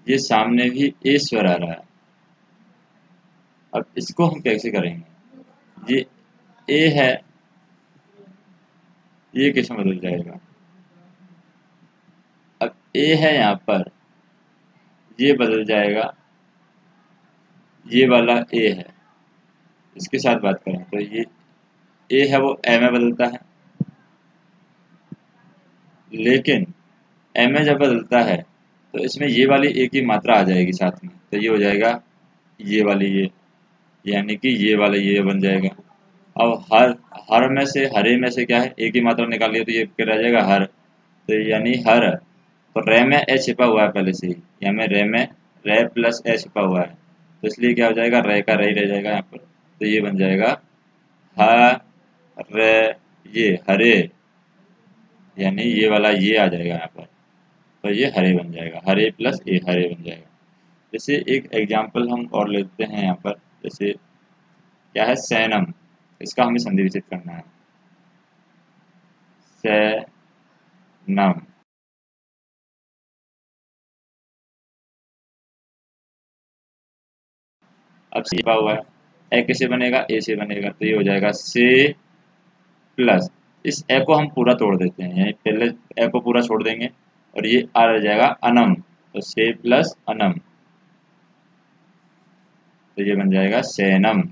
ये सामने भी ए स्वर आ रहा है। अब इसको हम कैसे करेंगे? ये ए है, ये कैसे बदल जाएगा? अब ए है यहाँ पर, ये बदल जाएगा, ये वाला ए है, इसके साथ बात करें तो ये ए है वो ए में बदलता है, लेकिन ए में जब बदलता है तो इसमें ये वाली ए की मात्रा आ जाएगी साथ में, तो ये हो जाएगा ये वाली ये, यानी कि ये वाला ये बन जाएगा। अब हर हर में से हरे में से क्या है, एक ही मात्रा निकालिए तो ये क्या रह जाएगा हर, तो यानी हर, तो रे में ए छिपा हुआ है पहले से ही, यहाँ में रे में रे प्लस ए छिपा हुआ है, तो इसलिए क्या हो जाएगा रे का रे ही रह जाएगा यहाँ पर, तो ये बन जाएगा ह रे ये हरे, यानी ये वाला ये आ जाएगा यहाँ पर, तो ये हरे बन जाएगा, हरे प्लस ए हरे बन जाएगा। जैसे एक एग्जाम्पल हम और लेते हैं यहाँ पर, जैसे क्या है सैनम, इसका हमें संधि विच्छेद करना है, सैनम। अब छिपा हुआ है, ए कैसे बनेगा, ए से बनेगा, तो ये हो जाएगा से प्लस, इस ए को हम पूरा तोड़ देते हैं, यानी पहले ए को पूरा छोड़ देंगे और ये आ रह जाएगा अनम, तो से प्लस अनम, तो ये बन जाएगा सैनम।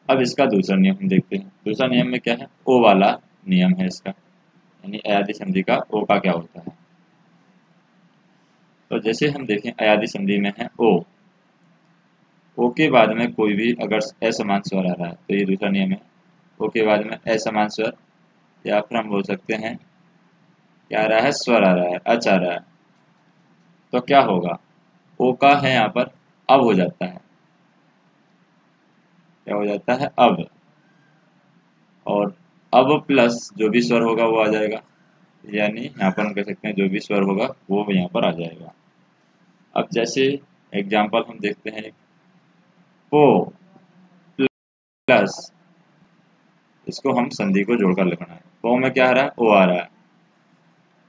अब इसका दूसरा नियम हम देखते हैं, दूसरा नियम में क्या है, ओ वाला नियम है इसका, यानी अयादी संधि का ओ का क्या होता है। तो जैसे हम देखें अयादी संधि में है ओ, ओ के बाद में कोई भी अगर असमान स्वर आ रहा है तो ये दूसरा नियम है, ओ के बाद में असमान स्वर, या फिर हम बोल सकते हैं क्या आ रहा है, स्वर आ रहा है, अच आ रहा है, तो क्या होगा, ओ का है यहाँ पर अब हो जाता है, क्या हो जाता है अब, और अब प्लस जो भी स्वर होगा वो आ जाएगा, यानी यहाँ पर हम कह सकते हैं जो भी स्वर होगा वो यहाँ पर आ जाएगा। अब जैसे एग्जाम्पल हम देखते हैं, पो प्लस, इसको हम संधि को जोड़कर लिखना है, पो में क्या आ रहा है, ओ आ रहा है,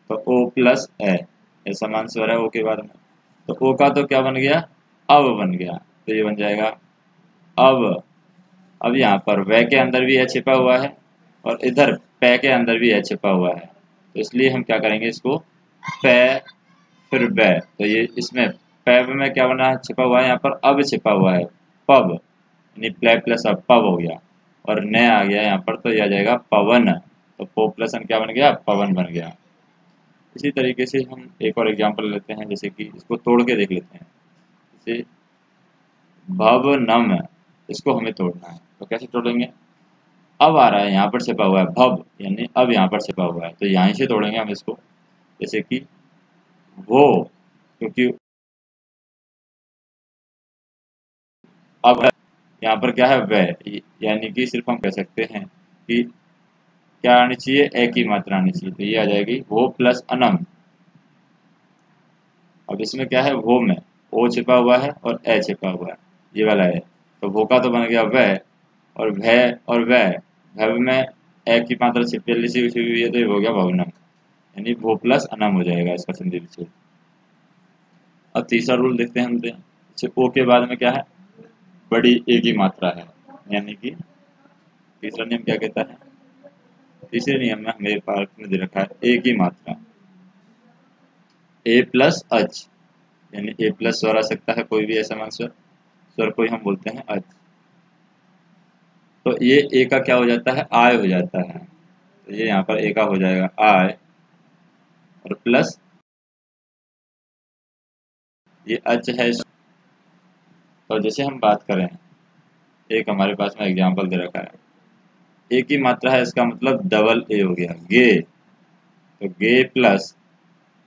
तो ओ प्लस ए समान स्वर है ओ के बाद में, तो ओ का तो क्या बन गया, अब बन गया, तो ये बन जाएगा अब। अब यहाँ पर वह के अंदर भी है छिपा हुआ है और इधर पै के अंदर भी है छिपा हुआ है, तो इसलिए हम क्या करेंगे इसको पै फिर बै, तो ये इसमें पैब में क्या बना है, छिपा हुआ है यहाँ पर अब छिपा हुआ है पब, यानी प्ले प्लस अब पब हो गया, और न आ गया यहाँ पर तो यह आ जाएगा पवन, तो पो प्लस अन क्या बन गया, पवन बन गया। इसी तरीके से हम एक और एग्जांपल लेते हैं, जैसे कि इसको तोड़ के देख लेते हैं, जैसे भवनम, इसको हमें तोड़ना है, तो कैसे तोड़ेंगे, अब आ रहा है यहाँ पर छिपा हुआ है भव, यानी अब यहाँ पर छिपा हुआ है, तो यहीं से तोड़ेंगे हम इसको, जैसे कि वो, क्योंकि अब यहाँ पर क्या है वह, यानी कि सिर्फ हम कह सकते हैं कि क्या आनी चाहिए, ए की मात्रा आनी चाहिए, तो ये आ जाएगी वो प्लस अनम। अब इसमें क्या है, वो में ओ छिपा हुआ है और ए छिपा हुआ है, ये वाला है, तो वो का तो बन गया वह, और भय और वह, भव में ए की मात्रा पहले से छिपी हुई है, तो ये हो गया भवनम, यानी वो प्लस अनम हो जाएगा इसका संधि विच्छेद। अब तीसरा रूल देखते हैं हम, ओ के बाद में क्या है, बड़ी ए की मात्रा है, यानी कि तीसरा नियम क्या कहता है, तीसरे नियम में मेरे पास में दे रखा है ए की मात्रा, ए प्लस अच, यानी ए प्लस स्वर आ सकता है कोई भी ऐसा मान स्वर, स्वर को ही हम बोलते हैं अच, तो ये ए का क्या हो जाता है, आय हो जाता है, तो ये यहाँ पर ए का हो जाएगा आय, और प्लस ये अच है। और जैसे हम बात करें, एक हमारे पास में एग्जाम्पल दे रखा है, ए की मात्रा है, इसका मतलब डबल ए हो गया गे, तो गे प्लस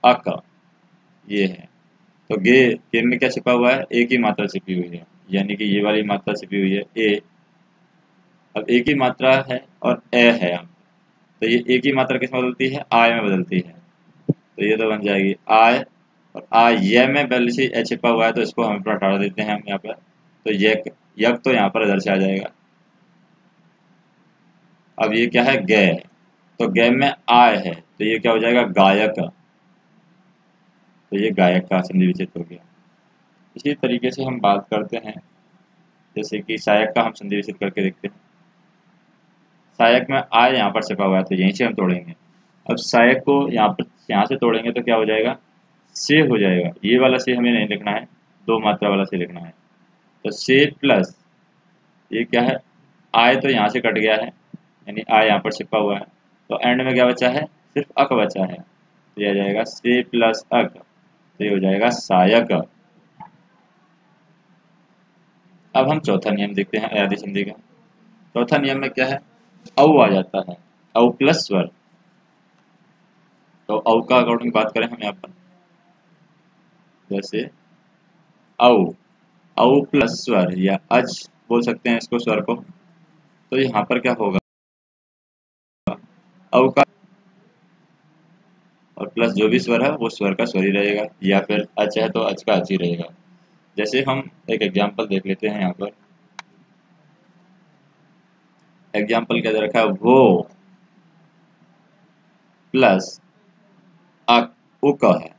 अक, ये है, तो गे में क्या छिपा हुआ है, ए की मात्रा छिपी हुई है, यानी कि ये वाली मात्रा छिपी हुई है ए, अब ए की मात्रा है और ए है, तो ये ए की मात्रा किस में बदलती है, आय में बदलती है, तो ये तो बन जाएगी आय, और आय ये में पहले से ए छिपा हुआ है, तो इसको हम हटा देते हैं हम यहाँ पर, तो यक, यक तो यहाँ पर इधर से आ जाएगा। अब ये क्या है गे, तो गे में आय है, तो ये क्या हो जाएगा गायक, तो ये गायक का संधि विच्छेद हो गया। इसी तरीके से हम बात करते हैं, जैसे कि सहायक का हम संधि विच्छेद करके देखते हैं, सहायक में आय यहाँ पर छिपा हुआ है, तो यहीं से हम तोड़ेंगे। अब सहायक को यहाँ से तोड़ेंगे तो क्या हो जाएगा, से हो जाएगा, ये वाला से हमें नहीं लिखना है, दो मात्रा वाला से लिखना है, तो से प्लस ये क्या है, आय तो यहाँ से कट गया है, यानी आय यहाँ पर छिपा हुआ है, तो एंड में क्या बचा है, सिर्फ अक बचा है, तो ये आ जाएगा से प्लस अक, तो ये हो जाएगा सहायक। अब हम चौथा नियम देखते हैं अयादी संधि का। चौथा नियम में क्या है, औ आ जाता है, औ प्लस स्वर। तो औ का अकॉर्डिंग बात करें हम यहाँ पर, जैसे औ, औ प्लस स्वर या अज बोल सकते हैं इसको स्वर को। तो यहाँ पर क्या होगा, औ का और प्लस जो भी स्वर है वो स्वर का स्वर ही रहेगा, या फिर अच है तो अच का अच ही रहेगा। जैसे हम एक एग्जाम्पल देख लेते हैं यहाँ पर। एग्जाम्पल क्या दे रखा है, वो प्लस अक उक है,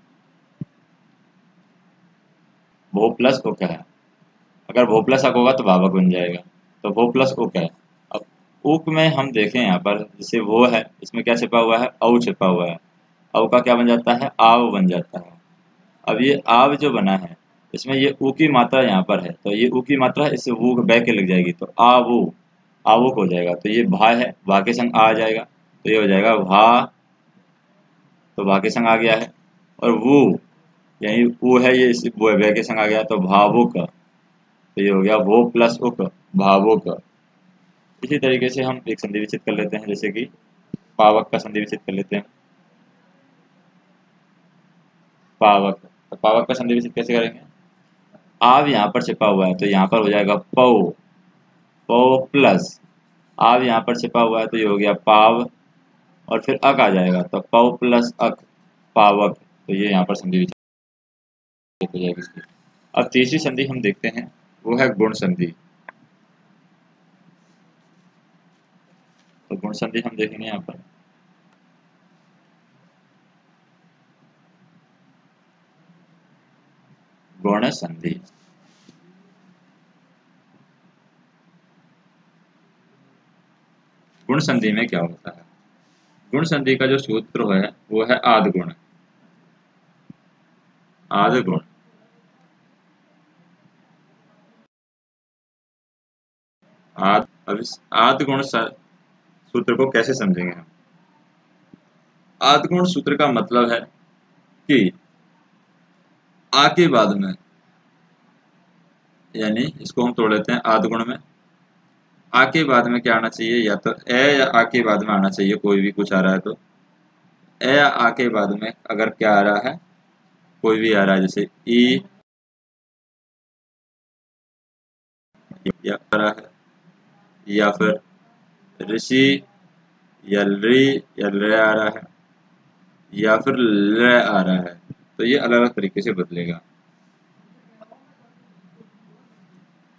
वो प्लस उक है। अगर वो प्लस अक होगा तो भावक बन जाएगा, तो वो प्लस उक है। अब उक में हम देखें यहाँ पर, जैसे वो है, इसमें क्या छिपा हुआ है, औ छिपा हुआ है। औ का क्या बन जाता है, आव बन जाता है। अब ये आव जो बना है, इसमें ये ऊ की मात्रा यहाँ पर है, तो ये ऊ की मात्रा इससे वो बह के लग जाएगी, तो आवू, आवुक हो जाएगा। तो ये भा है, भा के संग आ जाएगा, तो ये हो जाएगा भा, तो भा के संग आ गया है। और वो यही ऊ है, ये इस वो बह के संग आ गया, तो भावुक, तो ये हो गया वो प्लस उक, भावुक। इसी तरीके से हम एक संधि विच्छेद कर लेते हैं, जैसे कि पावक का संधि विच्छेद कर लेते हैं। पावक, तो पावक का संधि विच्छेद कैसे करेंगे, आव यहाँ पर छिपा हुआ है तो यहाँ पर हो जाएगा पौ, पौ प्लस आव यहाँ पर छिपा हुआ है तो ये हो गया पाव, और फिर अक आ जाएगा, तो पौ प्लस अक, पावक। तो ये यहाँ पर संधि विच्छेद हो जाएगी इसकी। अब तीसरी संधि हम देखते हैं, वो है गुण संधि। तो गुण संधि हम देखेंगे यहाँ पर, गुण संधि। गुण संधि में क्या होता है, गुण संधि का जो सूत्र है वो है आद गुण, आद गुण। आद, अब इस आद गुण सूत्र को कैसे समझेंगे हम। आद गुण सूत्र का मतलब है कि आ के बाद में, यानी इसको हम तोड़ लेते हैं आद गुण में, आ के बाद में क्या आना चाहिए, या तो ए या आ के बाद में आना चाहिए, कोई भी कुछ आ रहा है तो ए या आ के बाद में अगर क्या आ रहा है, कोई भी आ रहा है, जैसे ई या आ रहा है, या फिर ऋषि या री या ल आ रहा है, या फिर ल आ रहा है, तो ये अलग अलग तरीके से बदलेगा।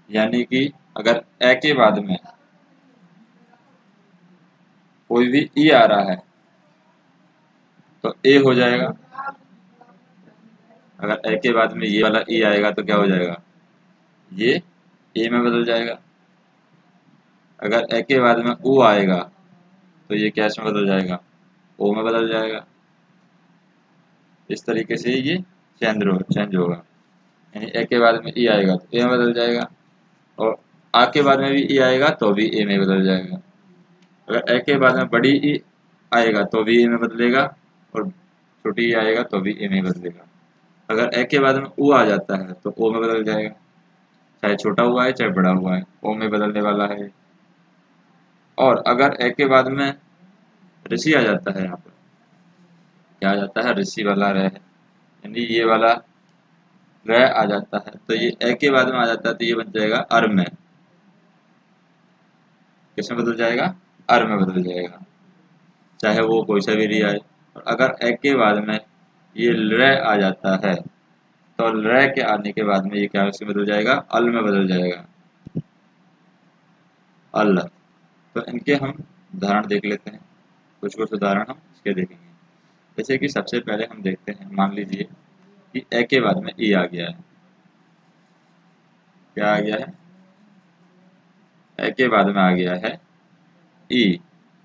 यानी कि अगर ए के बाद में कोई भी ई आ रहा है तो ए हो जाएगा। अगर ए के बाद में ये वाला ई आएगा तो क्या हो जाएगा, ये ए में बदल जाएगा। अगर ए के बाद में ऊ आएगा तो ये कैश में बदल जाएगा, ओ में बदल जाएगा। इस तरीके से ये चेंज होगा। यानी ए के बाद में ई आएगा तो ए में बदल जाएगा, और आ के बाद में भी ई आएगा तो भी ए में बदल जाएगा। अगर ए के बाद में बड़ी ई आएगा तो भी ए में बदलेगा, और छोटी ई आएगा तो भी ए में बदलेगा। अगर ए के बाद में ऊ आ जाता है तो ओ में बदल जाएगा, चाहे छोटा हुआ है चाहे बड़ा हुआ है, ओ में बदलने वाला है। और अगर ए के बाद में ऋषि आ जाता है, यहाँ पर क्या आ जाता है, ऋषि वाला रह है, यानी ये वाला रह आ जाता है, तो ये ए के बाद में आ जाता है तो ये बन जाएगा अर में। किसमें बदल जाएगा, अर में बदल जाएगा, चाहे वो कोई सा भी री आए। और अगर ए के बाद में ये र आ जाता है तो र के आने के बाद में ये क्या उसमें बदल जाएगा, अल में बदल जाएगा, अल। तो इनके हम उदाहरण देख लेते हैं, कुछ कुछ उदाहरण हम इसके देखेंगे। जैसे कि सबसे पहले हम देखते हैं, मान लीजिए कि ए के बाद में ई आ गया है, क्या आ गया है, ए के बाद में आ गया है ई,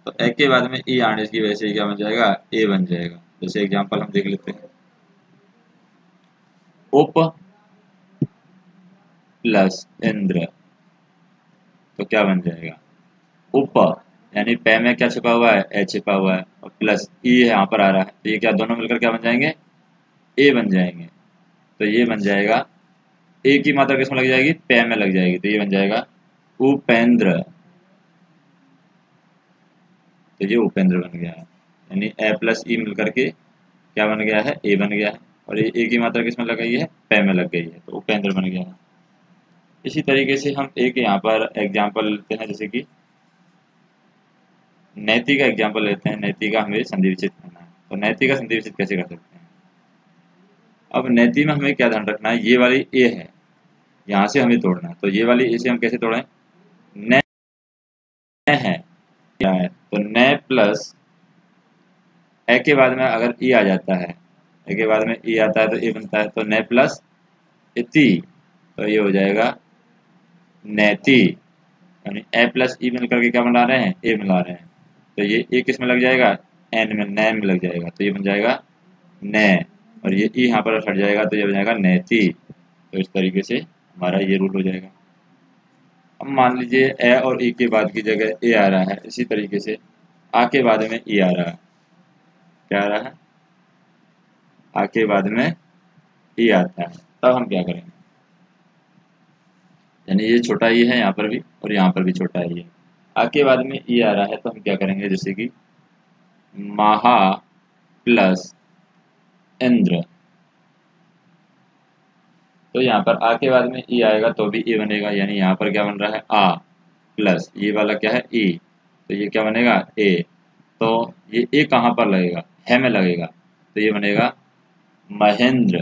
तो ए के बाद में ई आने की वजह से क्या बन जाएगा, ए बन जाएगा। जैसे एग्जांपल हम देख लेते हैं, उप प्लस इंद्र, तो क्या बन जाएगा, उप, यानी पे में क्या छिपा हुआ है, ए छिपा हुआ है, और प्लस ई यहाँ पर आ रहा है, तो ये क्या दोनों मिलकर क्या बन जाएंगे, ए बन जाएंगे। तो ये बन जाएगा ए की मात्रा किसमें लग जाएगी, पे में लग जाएगी, तो ये बन जाएगा उपेंद्र। तो ये उपेंद्र बन गया है, यानी ए प्लस ई मिलकर के क्या बन गया है, ए बन गया है। और ये ए की मात्रा किसमें लग गई है, पे में लग गई है, तो उपेंद्र बन गया है। इसी तरीके से हम एक यहाँ पर एग्जाम्पल लेते हैं, जैसे कि नैति का एग्जाम्पल लेते हैं। नैति का हमें संधि विच्छेद करना है, तो नैति का संधि विच्छेद कैसे कर सकते हैं। अब नैति में हमें क्या ध्यान रखना है, ये वाली ए है, यहाँ से हमें तोड़ना है, तो ये वाली ए से हम कैसे तोड़ें, न है क्या है, तो न प्लस ए के बाद में अगर ई आ जाता है, ए के बाद में ई आता है तो ए बनता है, तो न प्लस इति, तो ये हो जाएगा नैति, यानी ए प्लस ई मिलकर के क्या बना रहे हैं, ए मिला रहे हैं। तो ये ए किस में लग जाएगा, एन में, नैन में लग जाएगा, तो ये बन जाएगा नै, और ये ई यहाँ पर हट जाएगा, तो ये बन जाएगा नैति। तो इस तरीके से हमारा ये रूल हो जाएगा। अब मान लीजिए ए और ई के बाद की जगह ए आ रहा है, इसी तरीके से आ के बाद में ई आ रहा है, क्या आ रहा है, आ के बाद में ई आता है, तब हम क्या करेंगे, यानी ये छोटा ई है यहाँ पर भी और यहाँ पर भी छोटा ई है, आ के बाद में ई आ रहा है, तो हम क्या करेंगे, जैसे कि महा प्लस इंद्र, तो यहाँ पर आ के बाद में ई आएगा तो भी ए बनेगा, यानी यहाँ पर क्या बन रहा है, आ प्लस ये वाला क्या है, ई, तो ये क्या बनेगा, ए। तो ये ए कहाँ पर लगेगा, है में लगेगा, तो ये बनेगा महेंद्र,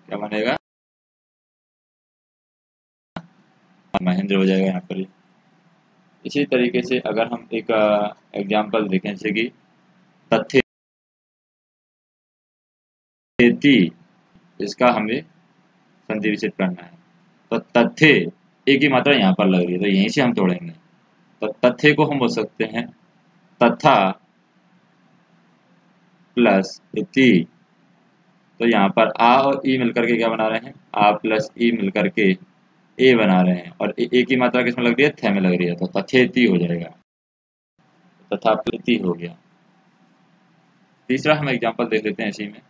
क्या बनेगा, महेंद्र हो जाएगा यहाँ पर। इसी तरीके से अगर हम एक एग्जाम्पल देखें, जैसे कि तथेति, इसका हमें संधि विच्छेद करना है, तो तथे ए की मात्रा यहाँ पर लग रही है, तो यहीं से हम तोड़ेंगे। तो तथे को हम बोल सकते हैं तथा प्लस इति, तो यहाँ पर आ और ई मिलकर के क्या बना रहे हैं, आ प्लस ई मिलकर के ए बना रहे हैं, और ए की मात्रा किसमें लग रही है, थे में लग रही है, तो तथेति हो जाएगा, तथा प्लति हो गया। तीसरा हम एग्जाम्पल देख लेते हैं इसी में,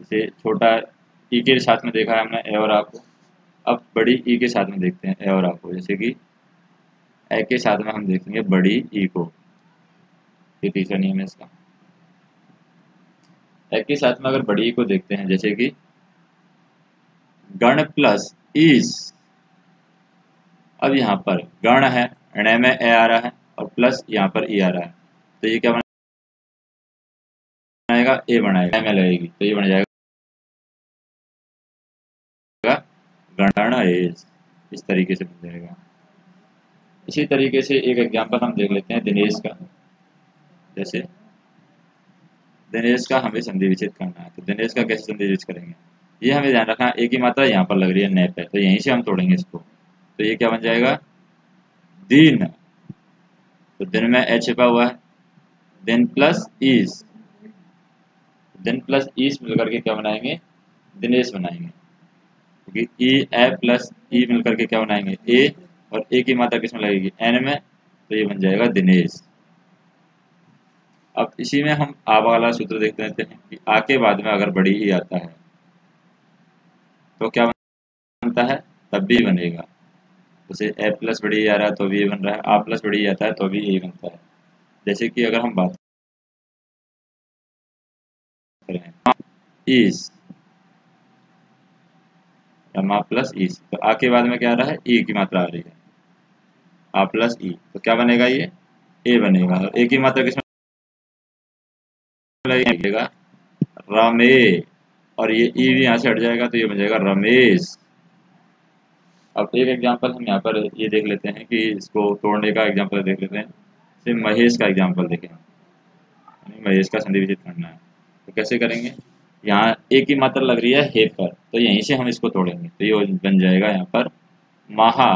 जैसे छोटा ई के साथ में देखा है हमने ए और आ को, अब बड़ी ई के साथ में देखते हैं ए और आ को, जैसे कि ए के साथ में हम देखेंगे बड़ी ई को, ये तीसरा नियम है इसका। ए के साथ में अगर बड़ी ई को देखते हैं, जैसे कि गण प्लस इस, अब यहाँ पर गण है, ण में ए आ रहा है और प्लस यहाँ पर ई आ रहा है, तो ये क्या बनाएगा, ए बनाएगा, में लगेगी, तो ये बन जाएगा गण एस, इस तरीके से बन जाएगा। इसी तरीके से एक एग्जांपल हम देख लेते हैं दिनेश का, जैसे दिनेश का हमें संधि विच्छेद करना है, तो दिनेश का कैसे संधि विच्छेद करेंगे, ये हमें ध्यान रखना है, ए की मात्रा यहाँ पर लग रही है न पे, तो यहीं से हम तोड़ेंगे इसको, तो ये क्या बन जाएगा, दिन, तो दिन में ए छिपा हुआ है, दिन प्लस ईस, दिन प्लस ईस मिलकर के क्या बनाएंगे, दिनेश बनाएंगे, क्योंकि ई ए प्लस ई मिलकर के क्या बनाएंगे, ए, और ए की मात्रा किसमें लगेगी, एन में, तो ये बन जाएगा दिनेश। अब इसी में हम आ वाला सूत्र देख लेते हैं कि आ के बाद में अगर बड़ी ई आता है तो क्या बनता है, तब भी बनेगा, जैसे ए प्लस बड़ी ई आ रहा है तो भी ए बन रहा है, आ प्लस बड़ी ई आता है तो भी ए बनता है। जैसे कि अगर हम बात करें इस रमा प्लस ईस, तो आ के बाद में क्या आ रहा है, ई की मात्रा आ रही है, आ प्लस ई, तो क्या बनेगा, ये ए बनेगा, और ए की मात्रा किसमें लगेगा, रमे, और ये ई भी यहाँ से हट जाएगा, तो ये बन जाएगा रमेश। अब एक एग्जांपल हम यहाँ पर ये देख लेते हैं कि इसको तोड़ने का एग्जांपल देख लेते हैं, जैसे महेश का एग्जांपल देखें, महेश का संधि विच्छेद करना है, तो कैसे करेंगे, यहाँ ए की मात्रा लग रही है हे पर, तो यहीं से हम इसको तोड़ेंगे, तो ये बन जाएगा यहाँ पर महा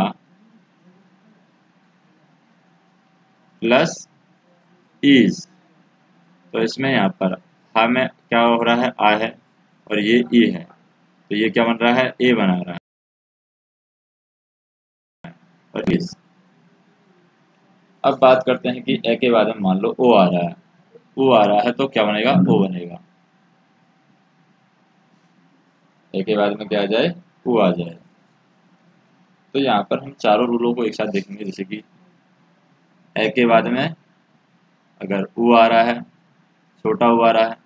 प्लस इज, तो इसमें यहाँ पर हा में क्या हो रहा है, आ है, और ये ई है, तो ये क्या बन रहा है, ए बना रहा है, और इस। अब बात करते हैं कि ए के बाद में मान लो ओ आ रहा है, ओ आ रहा है तो क्या बनेगा, ओ बनेगा, ए के बाद में क्या आ जाए, ओ आ जाए, तो यहाँ पर हम चारों रूलों को एक साथ देखेंगे। जैसे कि ए के बाद में अगर उ आ रहा है, छोटा उ आ रहा है,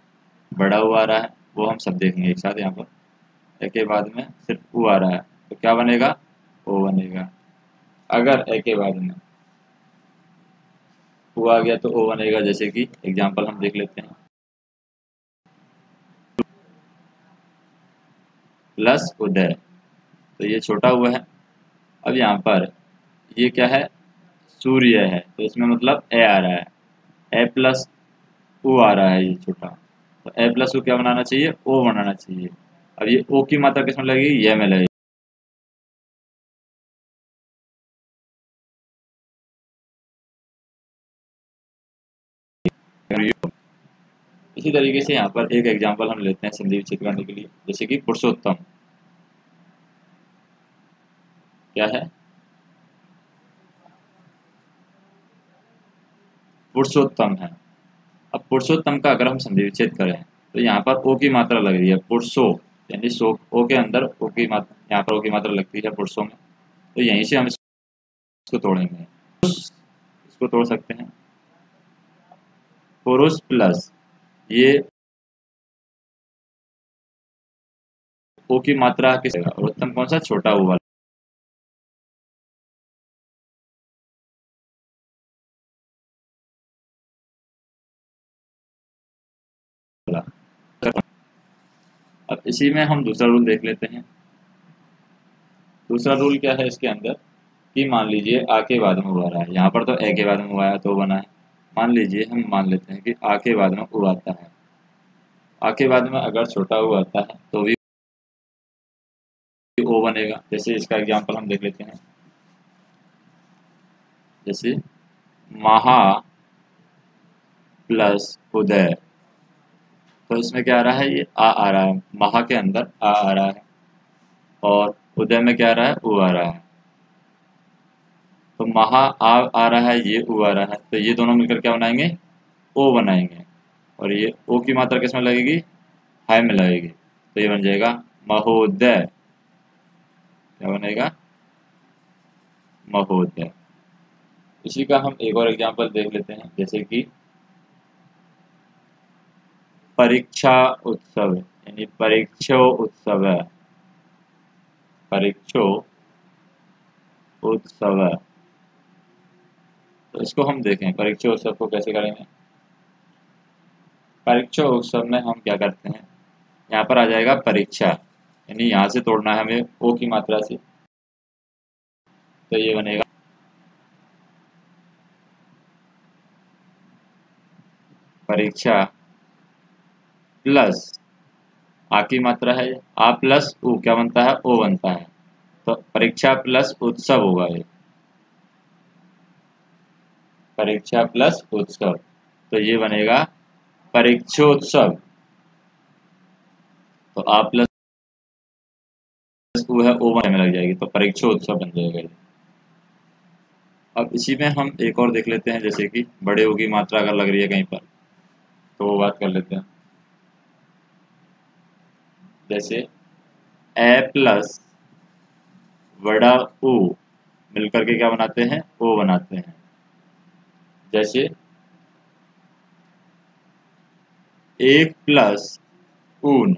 बड़ा उ आ रहा है, वो हम सब देखेंगे एक साथ। यहाँ पर ए के बाद में सिर्फ उ आ रहा है तो क्या बनेगा, ओ बनेगा। अगर ए के बाद में उ आ गया तो ओ बनेगा। जैसे कि एग्जाम्पल हम देख लेते हैं, प्लस उदय, तो ये छोटा हुआ है। अब यहाँ पर ये क्या है, सूर्य है, तो इसमें मतलब ए आ रहा है, ए प्लस ओ आ रहा है ये छोटा, तो ए प्लस ओ क्या बनाना चाहिए, ओ बनाना चाहिए। अब ये ओ की मात्रा किसमें लगेगी, ये में लगेगी। इसी तरीके से यहाँ पर एक एग्जांपल हम लेते हैं संधि विच्छेद करने के लिए। जैसे कि पुरुषोत्तम क्या है, पुरुषोत्तम है। अब पुरुषोत्तम का अगर हम संधि विच्छेद करें तो यहाँ पर ओ की मात्रा लग रही है, पुरुषो, यानी सो, ओ के अंदर ओ की मात्रा, यहाँ पर ओ की मात्रा लगती है पुरुषों में, तो यहीं से हम इसको तोड़ेंगे। इसको तोड़ सकते हैं, पुरुष प्लस ये ओ की मात्रा किस, और उत्तम कौन सा, छोटा ओ वाला। अब इसी में हम दूसरा रूल देख लेते हैं। दूसरा रूल क्या है इसके अंदर, कि मान लीजिए आ के बाद में हुआ रहा है, यहाँ पर तो ए के बाद में हुआ है तो बना है। मान लीजिए हम मान लेते हैं कि आ के बाद में उ आता है, आ के बाद में अगर छोटा उ आता है तो भी ओ बनेगा। जैसे इसका एग्जांपल हम देख लेते हैं, जैसे महा प्लस उदय, तो इसमें क्या आ रहा है, ये आ रहा है, महा के अंदर आ रहा है, और उदय में क्या आ रहा है, उ आ रहा है। तो महा आ रहा है, ये उ आ रहा है, तो ये दोनों मिलकर क्या बनाएंगे, ओ बनाएंगे। और ये ओ की मात्रा किसमें लगेगी, हाय में लगेगी, तो ये बन जाएगा महोदय। क्या बनेगा, महोदय। इसी का हम एक और एग्जांपल देख लेते हैं। जैसे कि परीक्षा उत्सव, यानी परीक्षो उत्सव, परीक्षो उत्सव, तो इसको हम देखें परीक्षा उत्सव को कैसे करेंगे। परीक्षा उत्सव में हम क्या करते हैं, यहाँ पर आ जाएगा परीक्षा, यानी यहाँ से तोड़ना है हमें ओ की मात्रा से, तो ये बनेगा परीक्षा प्लस आ की मात्रा है, आ प्लस उ क्या बनता है, ओ बनता है, तो परीक्षा प्लस उत्सव होगा ये, परीक्षा प्लस उत्सव, तो ये बनेगा परीक्षोत्सव। तो आ प्लस उ है, ओ में लग जाएगी, तो परीक्षोत्सव बन जाएगा ये। अब इसी में हम एक और देख लेते हैं। जैसे कि बड़े ओ की मात्रा अगर लग रही है कहीं पर, तो वो बात कर लेते हैं। जैसे ए प्लस बड़ा ऊ मिलकर के क्या बनाते हैं, ओ बनाते हैं। जैसे एक प्लस ऊन,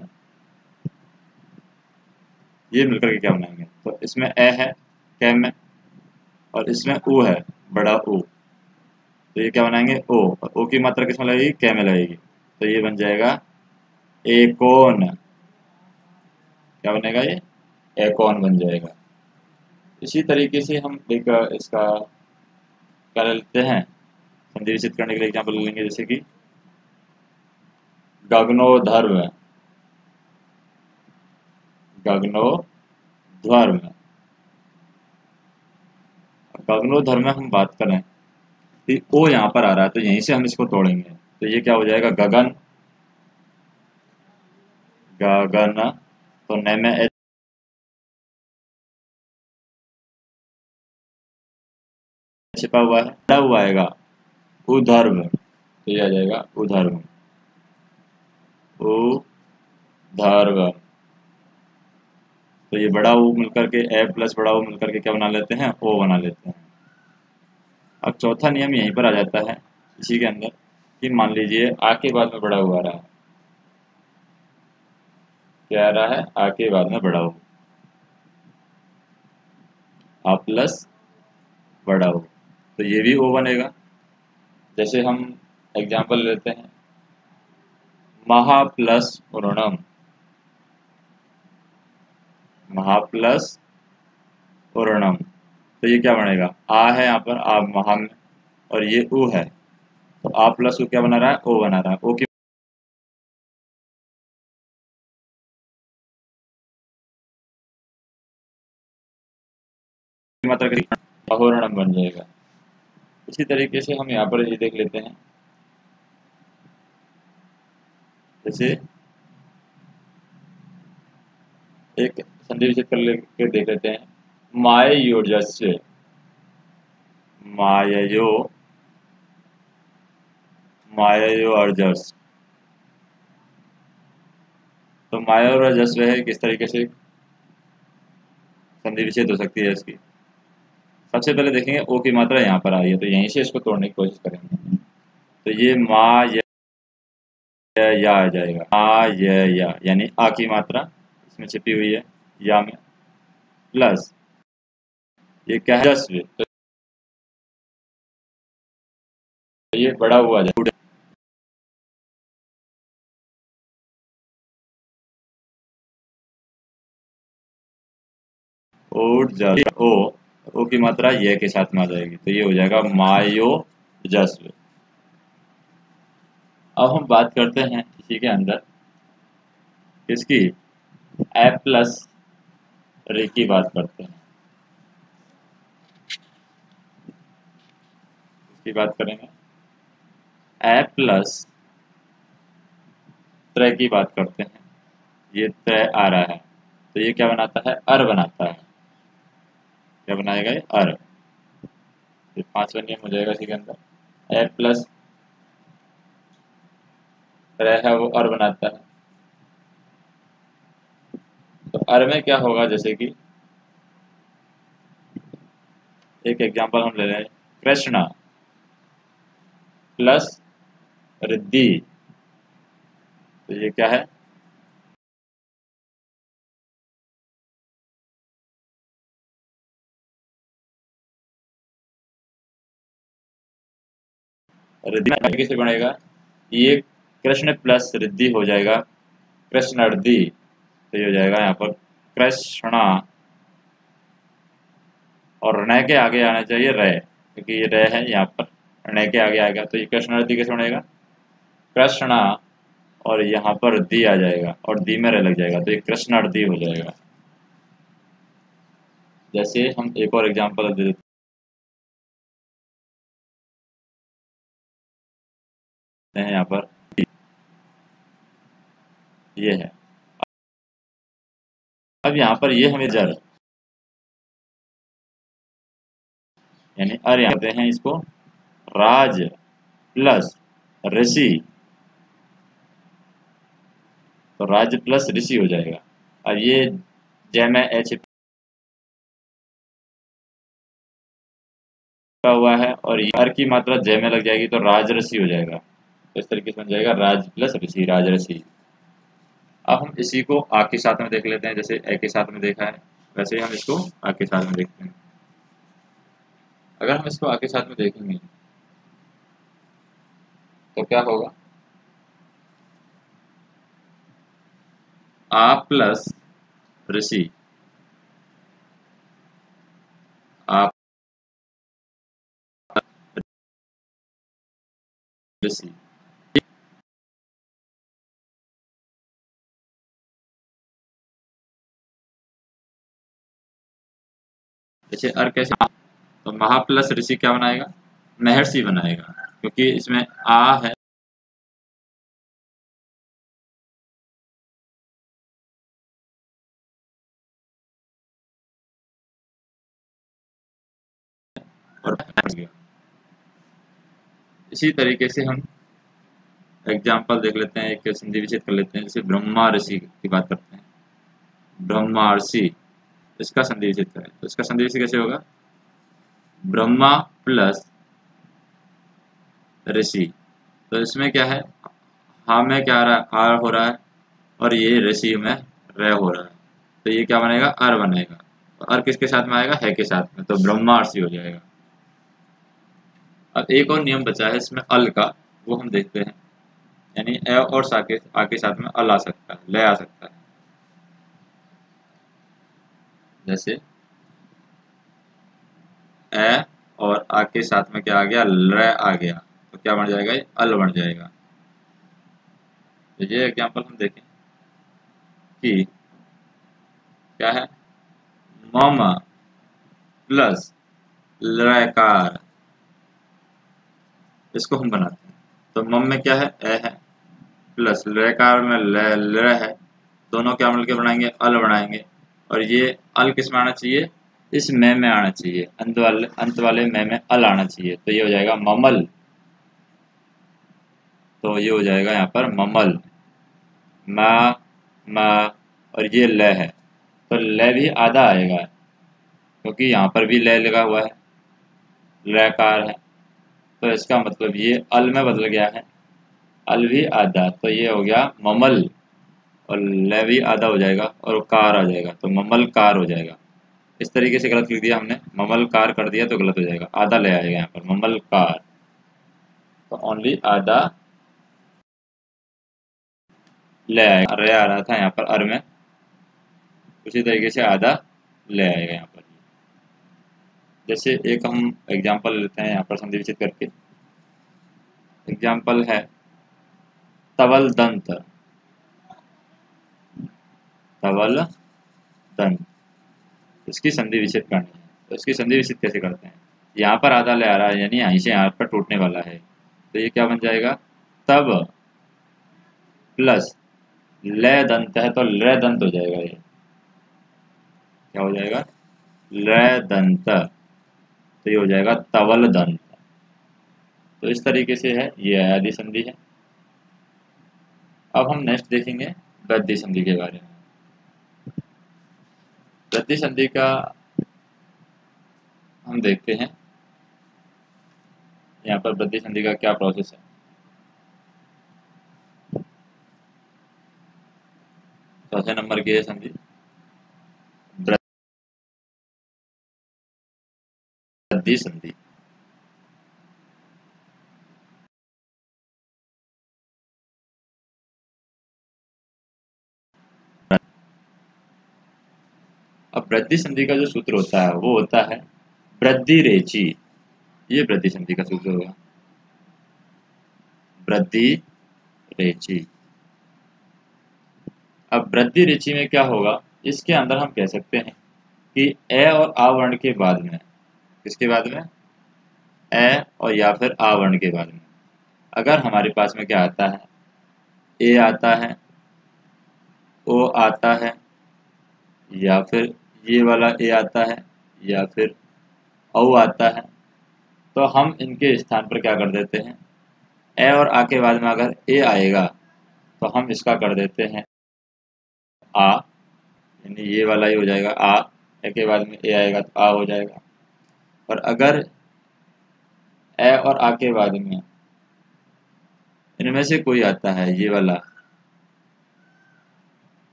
ये मिलकर के क्या बनाएंगे, तो इसमें ए है कै में, और इसमें ऊ है बड़ा ऊ, तो ये क्या बनाएंगे, ओ, और ओ की मात्रा किसमें लगेगी, कै में लगेगी, तो ये बन जाएगा एकोन। क्या बनेगा ये, एकोन बन जाएगा। इसी तरीके से हम एक इसका क्या लेते हैं, संधि विच्छेद करने के लिए एग्जाम्पल लेंगे। जैसे कि गगनोधर्म, गगनोधर्म, गगनोधर्म में हम बात करें कि ओ यहाँ पर आ रहा है, तो यहीं से हम इसको तोड़ेंगे, तो ये क्या हो जाएगा, गगन, गगन, तो न में एच छिपा हुआ है, बड़ा हुआ आएगा उधर्म, तो ये आ जाएगा उधर्म, उधर्व। तो ये बड़ा ओ मिलकर के ए प्लस बड़ा ओ मिलकर के क्या बना लेते हैं, ओ बना लेते हैं। अब चौथा नियम यहीं पर आ जाता है इसी के अंदर कि मान लीजिए आ के बाद में बड़ा ओ आ रहा है, क्या आ रहा है, आ के बाद में बड़ा ओ, आ प्लस बड़ा ओ, तो ये भी ओ बनेगा। जैसे हम एग्जाम्पल लेते हैं महा प्लस ऋणम, महा प्लस ऋणम, तो ये क्या बनेगा, आ है यहाँ पर, आ महा में, और ये उ है, तो आ प्लस उ क्या बना रहा है, ओ बना रहा है। ओ की मात्रा अहोरणम बन जाएगा। इसी तरीके से हम यहाँ पर ये देख लेते हैं, जैसे एक संधि विच्छेद कर लेके देख लेते हैं, माययोजस्य, माययो, माययो अर्जस, तो माया और अजस्व है, किस तरीके से संधि विच्छेद हो सकती है इसकी। सबसे पहले देखेंगे ओ की मात्रा यहाँ पर आई है, तो यहीं से इसको तोड़ने की कोशिश करेंगे, तो ये मा या आ जाएगा, आ या यानी आ की मात्रा इसमें छिपी हुई है या में, प्लस ये क्या है, जस्व, तो ये बड़ा हुआ जाए, ओ, ओ की मात्रा ये के साथ में आ जाएगी, तो ये हो जाएगा मायो जस्व। अब हम बात करते हैं इसी के अंदर किसकी, ए प्लस रे की बात करते हैं, इसकी बात करेंगे, ए प्लस त्रय की बात करते हैं, ये त्रय आ रहा है, तो ये क्या बनाता है, अर बनाता है, क्या बनाएगा ये, अर, ये पांचवा नियम हो जाएगा इसी के अंदर, ए प्लस त्रय है वो अर बनाता है, तो अर में क्या होगा, जैसे कि एक एग्जांपल हम ले रहे हैं, कृष्णा प्लस रिद्धि, तो ये क्या है, रिद्धि कैसे बनेगा, ये कृष्ण प्लस रिद्धि हो जाएगा कृष्णर्द्धि, तो ये हो जाएगा यहाँ पर कृष्णा, और ऋण के आगे आना चाहिए रे, क्योंकि ये रे है यहाँ पर, ऋण के आगे आएगा, तो ये कृष्णर्द्धि कैसे बनेगा, कृष्णा, और यहाँ पर दी आ जाएगा और दी में रे लग जाएगा, तो ये कृष्णार्धी हो जाएगा। जैसे हम एक और एग्जांपल दे देते हैं, यहाँ पर ये है, अब यहाँ पर ये हमें जर यानी अर यहाँ करते हैं इसको, राज प्लस ऋषि, तो राज प्लस ऋषि हो जाएगा। अब ये जय में एच हुआ है और ये अर की मात्रा जय में लग जाएगी, तो राजऋषि हो जाएगा, तो इस तरीके से बन जाएगा राज प्लस ऋषि, राजऋषि। अब हम इसी को आ के साथ में देख लेते हैं, जैसे ए के साथ में देखा है वैसे ही हम इसको आ के साथ में देखते हैं। अगर हम इसको आ के साथ में देखेंगे तो क्या होगा, आ प्लस ऋषि, आ ऋषि, जैसे अर कैसे, तो महा प्लस ऋषि क्या बनाएगा, महर्षि बनाएगा, क्योंकि इसमें आ है और इसी तरीके से हम एग्जाम्पल देख लेते हैं, एक संधि विच्छेद कर लेते हैं, जैसे ब्रह्मा ऋषि की बात करते हैं, ब्रह्मार्षि, इसका संधि विच्छेद करें तो इसका संधि विच्छेद कैसे होगा? ब्रह्मा प्लस ऋषि। तो इसमें क्या है, हा में क्या आ रहा है, आर हो रहा है, और ये ऋषि में र हो रहा है, तो ये क्या बनेगा, अर बनेगा। तो अर किसके साथ में आएगा, है के साथ में, तो ब्रह्मार्षि हो जाएगा। अब एक और नियम बचा है इसमें अल का, वो हम देखते हैं। यानी ए और सा के आके साथ में अल आ सकता है, ले आ सकता है। जैसे ए और आ के साथ में क्या आ गया, ल आ गया, तो क्या बन जाएगा, ये अल बन जाएगा। तो ये एग्जाम्पल हम देखें कि क्या है, मम प्लस लकार, इसको हम बनाते हैं। तो मम में क्या है, ए है, प्लस लकार में ल है, दोनों क्या मिलकर बनाएंगे, अल बनाएंगे। और ये अल किस में आना चाहिए, इस में आना चाहिए, अंत वाले में अल आना चाहिए, तो ये हो जाएगा ममल। तो ये हो जाएगा यहाँ पर ममल, मा मा, और ये ल है, तो ल भी आधा आएगा, क्योंकि यहाँ पर भी ल लगा हुआ है, लकार है, तो इसका मतलब ये अल में बदल गया है, अल भी आधा, तो ये हो गया ममल, और ल भी आधा हो जाएगा और कार आ जाएगा, तो ममल कार हो जाएगा। इस तरीके से गलत लिख दिया हमने, ममल कार कर दिया तो गलत हो जाएगा, आधा ले आएगा यहाँ पर ममल कार, तो ओनली आधा ले आएगा। अरे आ रहा था यहाँ पर अर में, उसी तरीके से आधा ले आएगा यहाँ पर। जैसे एक हम एग्जाम्पल लेते हैं यहाँ पर संधि विच्छेद करके। एग्जाम्पल है तवल दंत, तवल दंत, इसकी संधि विच्छेद करनी है। तो इसकी संधि विच्छेद कैसे करते हैं, यहाँ पर आधा ले आ रहा है, यानी यहीं से यहाँ पर टूटने वाला है, तो ये क्या बन जाएगा, तब प्लस ले दंत है, तो ल दंत हो जाएगा, ये क्या हो जाएगा, ल दंत, तो ये हो जाएगा तवल दंत। तो इस तरीके से है, ये आदि संधि है। अब हम नेक्स्ट देखेंगे वृद्धि संधि के बारे में। वृद्धि संधि का हम देखते हैं यहाँ पर वृद्धि संधि का क्या प्रोसेस है। चौथे नंबर की है संधि वृद्धि संधि। अब वृद्धि संधि का जो सूत्र होता है वो होता है वृद्धि रेची, ये वृद्धि संधि का सूत्र होगा, वृद्धि रेची। अब वृद्धि रेची में क्या होगा, इसके अंदर हम कह सकते हैं कि ए और आ वर्ण के बाद में, किसके बाद में, ए और या फिर आ वर्ण के बाद में अगर हमारे पास में क्या आता है, ए आता है, ओ आता है, या फिर ये वाला ए आता है, या फिर औ आता है, तो हम इनके स्थान पर क्या कर देते हैं, ए और आ के बाद में अगर ए आएगा तो हम इसका कर देते हैं आ, यानी ये वाला ही हो जाएगा आ, ए के बाद में ए आएगा तो आ हो जाएगा। और अगर ए और आ के बाद में इनमें से कोई आता है ये वाला,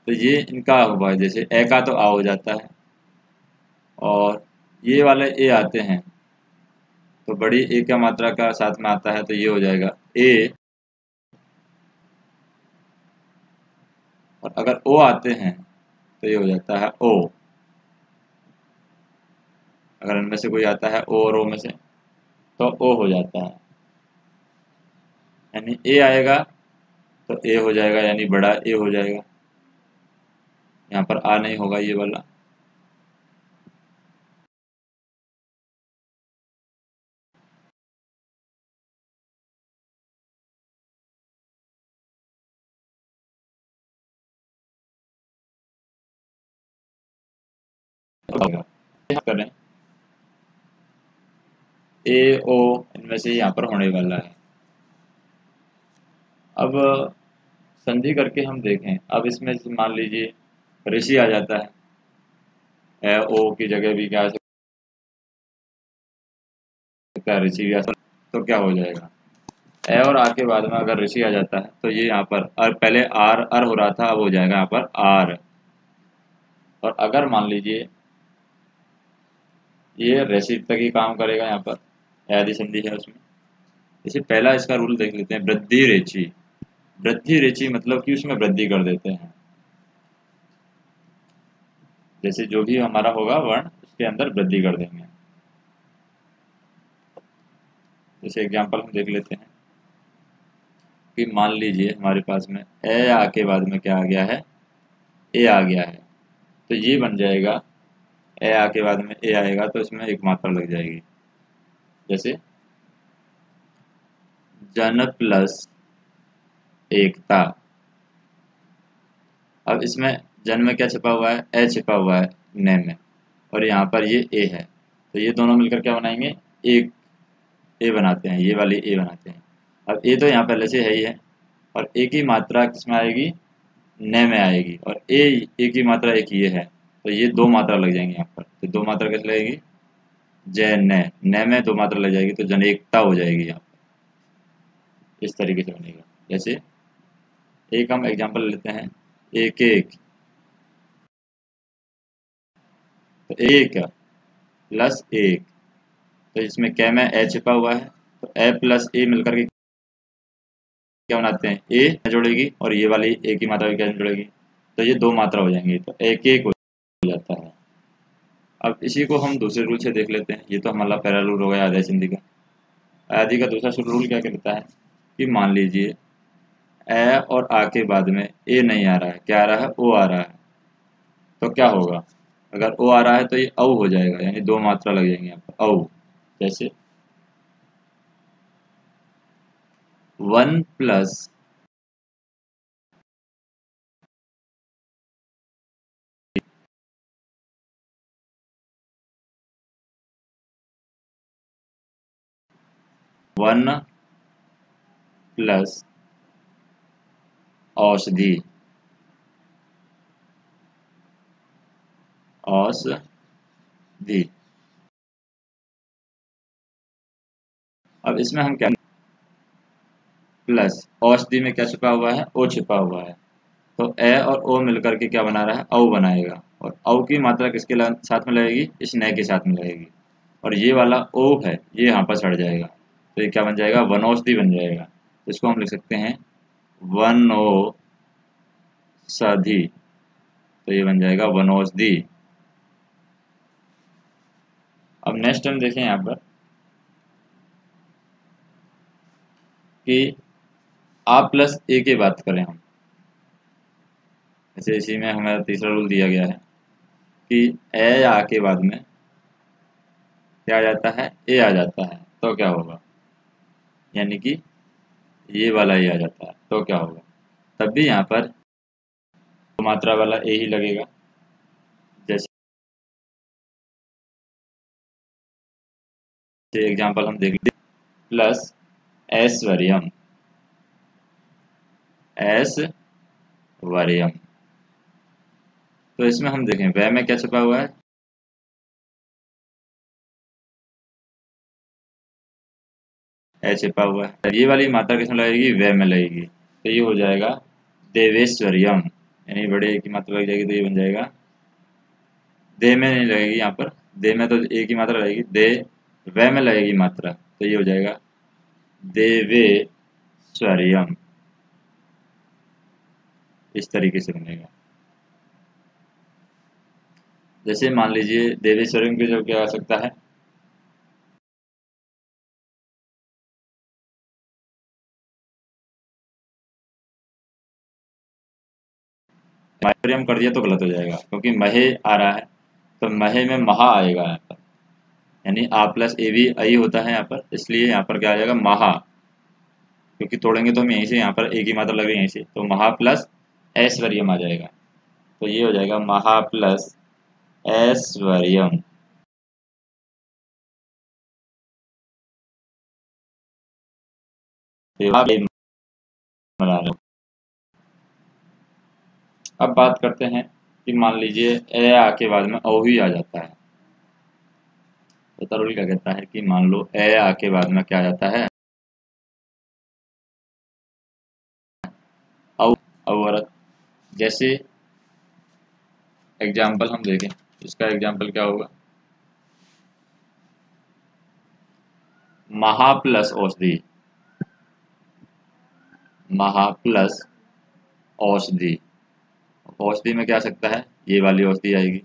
तो ये इनका हुआ, जैसे ए का तो आ हो जाता है, और ये वाले ए आते हैं तो बड़ी ए का मात्रा का साथ में आता है, तो ये हो जाएगा ए। और अगर ओ आते हैं तो ये हो जाता है ओ, अगर इनमें से कोई आता है ओ और ओ में से तो ओ हो जाता है, यानी ए आएगा तो ए हो जाएगा, यानी बड़ा ए हो जाएगा, यहाँ पर आ नहीं होगा ये वाला। करें ए ओ, इनमें से यहाँ पर होने वाला है। अब संधि करके हम देखें, अब इसमें मान लीजिए ऋषि आ जाता है, ए ओ की जगह भी क्या आ सकता है, ऋषि भी आ सकता है। तो क्या हो जाएगा, ए और आर के बाद में अगर ऋषि आ जाता है तो ये यहाँ पर पहले आर अर हो रहा था, अब हो जाएगा यहाँ पर आर। और अगर मान लीजिए ये ऋषि तक ही काम करेगा, यहाँ पर आदि संधि है उसमें। जैसे पहला इसका रूल देख लेते हैं, वृद्धि रेचि। वृद्धि रेचि मतलब कि उसमें वृद्धि कर देते हैं, जैसे जो भी हमारा होगा वर्ण उसके अंदर वृद्धि कर देंगे। जैसे एग्जांपल हम देख लेते हैं कि मान लीजिए हमारे पास में ए आ के बाद में क्या आ गया है, ए आ गया है, तो ये बन जाएगा, ए आ के बाद में ए आएगा तो इसमें एक मात्रा लग जाएगी। जैसे जन प्लस एकता। अब इसमें जन में क्या छिपा हुआ है, ए छिपा हुआ है ने में, और यहाँ पर ये ए है, तो ये दोनों मिलकर क्या बनाएंगे, एक ए बनाते हैं, ये वाली ए बनाते हैं। अब ए तो यहाँ पहले से है ही है, और ए की मात्रा किसमें आएगी, न में आएगी, और ए की मात्रा एक ये है, तो ये दो मात्रा लग जाएंगी यहाँ पर। तो दो मात्रा कैसे लगेगी, जय न में दो मात्रा लग जाएगी, तो जनेकता हो जाएगी यहाँ पर। इस तरीके से बनेगा। जैसे एक हम एग्जांपल लेते हैं, एक एक, तो एक प्लस एक, तो इसमें क्या में ए छिपा हुआ है, तो ए प्लस ए मिलकर के क्या बनाते हैं, ए जोड़ेगी, और ये वाली ए की मात्रा भी क्या जोड़ेगी, तो ये दो मात्रा हो जाएंगी, तो एक एक हो जाता है। अब इसी को हम दूसरे रूल से देख लेते हैं। ये तो हमारा पहला रूल हो गया आधे सिंधी का। आदि का दूसरा रूल क्या कहता है कि मान लीजिए ए और आ के बाद में ए नहीं आ रहा है, क्या आ रहा है, ओ आ रहा है, तो क्या होगा, अगर ओ आ रहा है तो ये औ हो जाएगा, यानी दो मात्रा लग जाएंगे यहाँ पर, औ। जैसे 1 प्लस 1 प्लस औषधि, औषधि। अब इसमें हम क्या, प्लस औषधि में क्या छिपा हुआ है, ओ छिपा हुआ है, तो ए और ओ मिलकर के क्या बना रहा है, औ बनाएगा, और औ की मात्रा किसके साथ में लगेगी, इस नए के साथ में लगेगी, और ये वाला ओ है ये यहाँ पर चढ़ जाएगा, तो ये क्या बन जाएगा, वनौषधि बन जाएगा। तो इसको हम लिख सकते हैं वनौषधि, तो ये बन जाएगा वनौषधि। अब नेक्स्ट हम देखें यहाँ पर कि आ प्लस ए की बात करें हम, जैसे इसी में हमारा तीसरा रूल दिया गया है कि ए आ के बाद में क्या आ जाता है, ए आ जाता है, तो क्या होगा, यानी कि ये वाला ए आ जाता है, तो क्या होगा, तब भी यहाँ पर दो मात्रा वाला ए ही लगेगा। जैसे एग्जांपल हम देख लेते, प्लस ऐश्वर्यम, ऐश्वर्यम, तो इसमें हम देखें वह में क्या छुपा हुआ है, ए छिपा हुआ है, ये वाली मात्रा किसमें लगेगी, वह में लगेगी, तो ये हो जाएगा देवेश्वरियम, यानी बड़े की मात्रा लग जाएगी, तो ये बन जाएगा, दे में नहीं लगेगी यहाँ पर, दे में तो एक ही मात्रा लगेगी, दे वह में लगेगी मात्रा, तो ये हो जाएगा देवेश्वरियम। इस तरीके से बनेगा। जैसे मान लीजिए देवेश्वरियम की जगह क्या आ सकता है, महेश्वरियम कर दिया तो गलत हो जाएगा, क्योंकि महे आ रहा है, तो महे में महा आएगा यहाँ पर, यानी आ प्लस ए भी आई होता है यहाँ पर, इसलिए यहाँ पर क्या आ जाएगा, महा, क्योंकि तोड़ेंगे तो हम यहीं से, यहाँ पर एक ही मात्रा लग रही है यहीं से, तो महा प्लस ऐश्वर्यम आ जाएगा, तो ये हो जाएगा महा प्लस ऐश्वर्यम। अब बात करते हैं कि मान लीजिए ए आ के बाद में औ ही आ जाता है, तो तरुल क्या कहता है कि मान लो ए आ के बाद में क्या आ जाता है, औ अवरत। जैसे एग्जाम्पल हम देखें, इसका एग्जाम्पल क्या होगा, महा प्लस औषधि, महा प्लस औषधि, औषधि में क्या आ सकता है, ये वाली औषधि आएगी,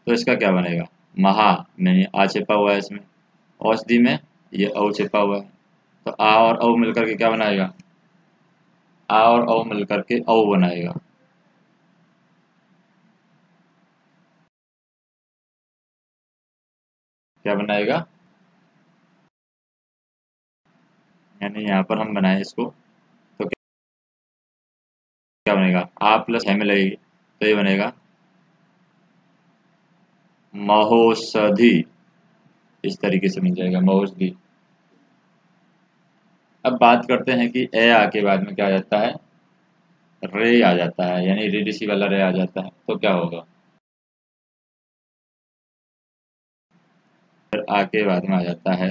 तो इसका क्या बनेगा, महा में आ छिपा हुआ है इसमें, औषधि में ये औ छिपा हुआ है, तो आ और औ मिलकर के क्या बनाएगा, आ और औ मिलकर के औ बनाएगा। क्या बनाएगा, यानी यहाँ पर हम बनाए इसको, तो क्या बनेगा, आ प्लस है में लगेगी, तो ये बनेगा महोषधि, इस तरीके से मिल जाएगा महोषधि। अब बात करते हैं कि ए आ के बाद में क्या आ जाता है, रे आ जाता है, यानी रीडीसी वाला रे आ जाता है, तो क्या होगा, फिर आ के बाद में आ जाता है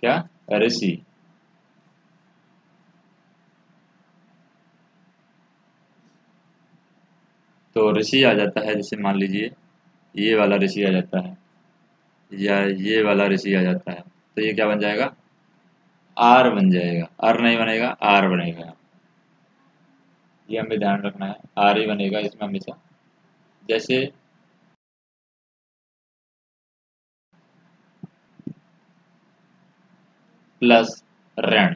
क्या, ऋषि। तो ऋषि आ जाता है, जैसे मान लीजिए ये वाला ऋषि आ जाता है या ये वाला ऋषि आ जाता है, तो ये क्या बन जाएगा, आर बन जाएगा, आर नहीं बनेगा, आर बनेगा। ये हमें ध्यान रखना है, आर ही बनेगा इसमें हमेशा। जैसे प्लस ऋण,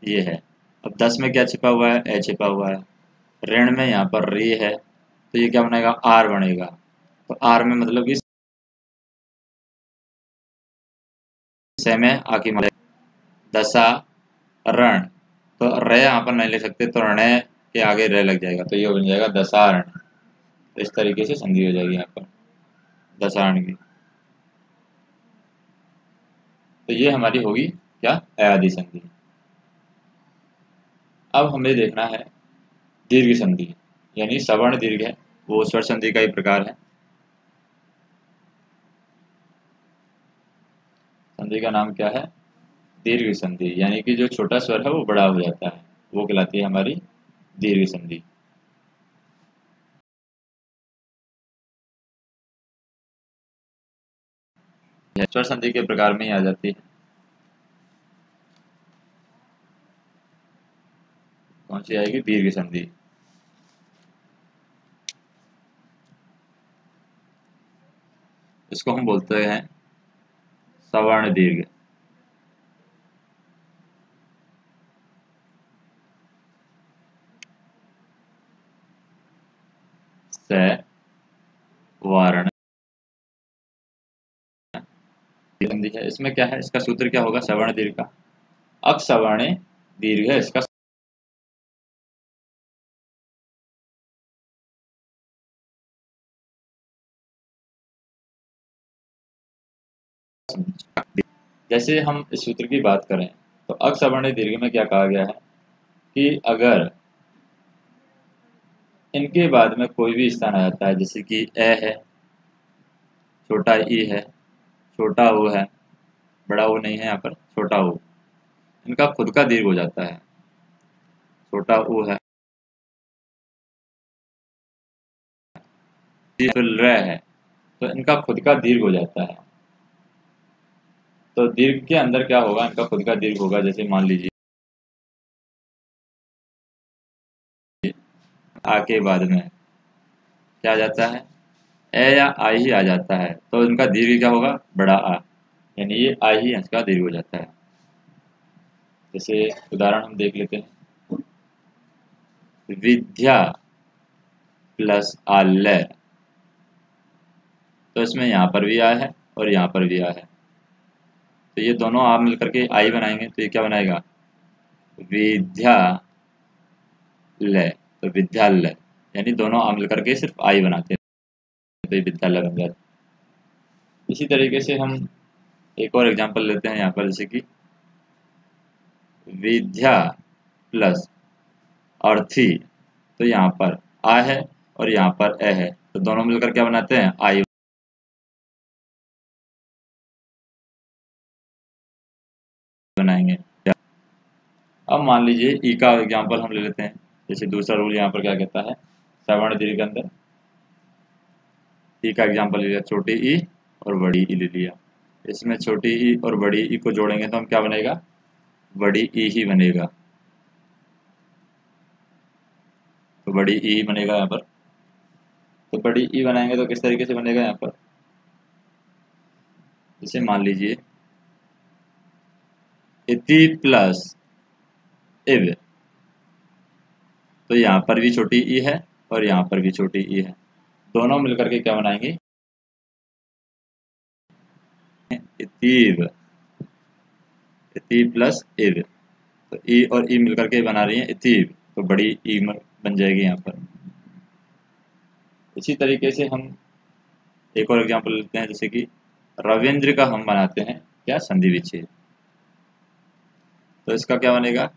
ये है। अब 10 में क्या छिपा हुआ है, ए छिपा हुआ है, ऋण में यहाँ पर री है, तो ये क्या बनेगा, आर बनेगा। तो आर में मतलब कि से में आकी मारे, दशा ऋण, तो रे यहाँ पर नहीं लिख सकते, तो ऋण के आगे रे लग जाएगा, तो ये बन जाएगा दशारण। तो इस तरीके से संधि हो जाएगी यहाँ पर दशारण की। तो ये हमारी होगी क्या, अयादि संधि। अब हमें देखना है दीर्घ संधि, यानी सवर्ण दीर्घ है, वो स्वर संधि का ही प्रकार है। संधि का नाम क्या है, दीर्घ संधि, यानी कि जो छोटा स्वर है वो बड़ा हो जाता है, वो कहलाती है हमारी दीर्घ संधि। स्वर संधि के प्रकार में ही आ जाती है। कौन सी आएगी, दीर्घ संधि। इसको हम बोलते हैं सवर्ण दीर्घ। स वर्ण संधि है, इसमें क्या है, इसका सूत्र क्या होगा, सवर्ण दीर्घ का अक सवर्ण दीर्घ है इसका। जैसे हम इस सूत्र की बात करें, तो अक सवर्ण दीर्घ में क्या कहा गया है कि अगर इनके बाद में कोई भी स्थान आ जाता है, जैसे कि ए है, छोटा ई है, छोटा ओ है, बड़ा ओ नहीं है यहाँ पर, छोटा ओ, इनका खुद का दीर्घ हो जाता है, छोटा ओ है, फिर र है, तो इनका खुद का दीर्घ हो जाता है। तो दीर्घ के अंदर क्या होगा, इनका खुद का दीर्घ होगा, जैसे मान लीजिए आ के बाद में क्या आ जाता है, ए या आई ही आ जाता है, तो इनका दीर्घ क्या होगा, बड़ा आ, यानी ये आई ही इसका दीर्घ हो जाता है। जैसे उदाहरण हम देख लेते हैं, विद्या प्लस आल्य, तो इसमें यहाँ पर भी आ है और यहाँ पर भी आ है, तो ये दोनों आप मिलकर के आई बनाएंगे, तो ये क्या बनाएगा, विद्यालय। तो विद्यालय, यानी दोनों आप मिलकर के सिर्फ आई बनाते हैं, तो ये विद्यालय बन जाता है। इसी तरीके से हम एक और एग्जांपल लेते हैं यहाँ पर, जैसे कि विद्या प्लस अर्थी, तो यहाँ पर आ है और यहाँ पर ए है, तो दोनों मिलकर क्या बनाते हैं, आई बनाएंगे। अब मान लीजिए ई का एग्जाम्पल हम ले लेते हैं। जैसे दूसरा रूल यहाँ पर क्या कहता है, सवर्ण दीर्घ के अंदर ई का एग्जाम्पल ले लिया, छोटी ई और बड़ी ई ले लिया। इसमें छोटी ई और बड़ी ई को जोड़ेंगे तो हम क्या बनेगा, बड़ी ई ही बनेगा। तो बड़ी ई बनेगा यहाँ पर। तो बड़ी ई बनाएंगे तो किस तरीके से बनेगा यहाँ पर, जैसे मान लीजिए इति प्लस इव, तो यहाँ पर भी छोटी ई है और यहाँ पर भी छोटी ई है, दोनों मिलकर के क्या बनाएंगे, इतीव, इति प्लस इव। तो ई और ई मिलकर के बना रही है इतीव, तो बड़ी ई बन जाएगी यहाँ पर। इसी तरीके से हम एक और एग्जांपल लेते हैं, जैसे कि रविंद्र का हम बनाते हैं क्या, संधि विच्छेद। तो इसका क्या बनेगा,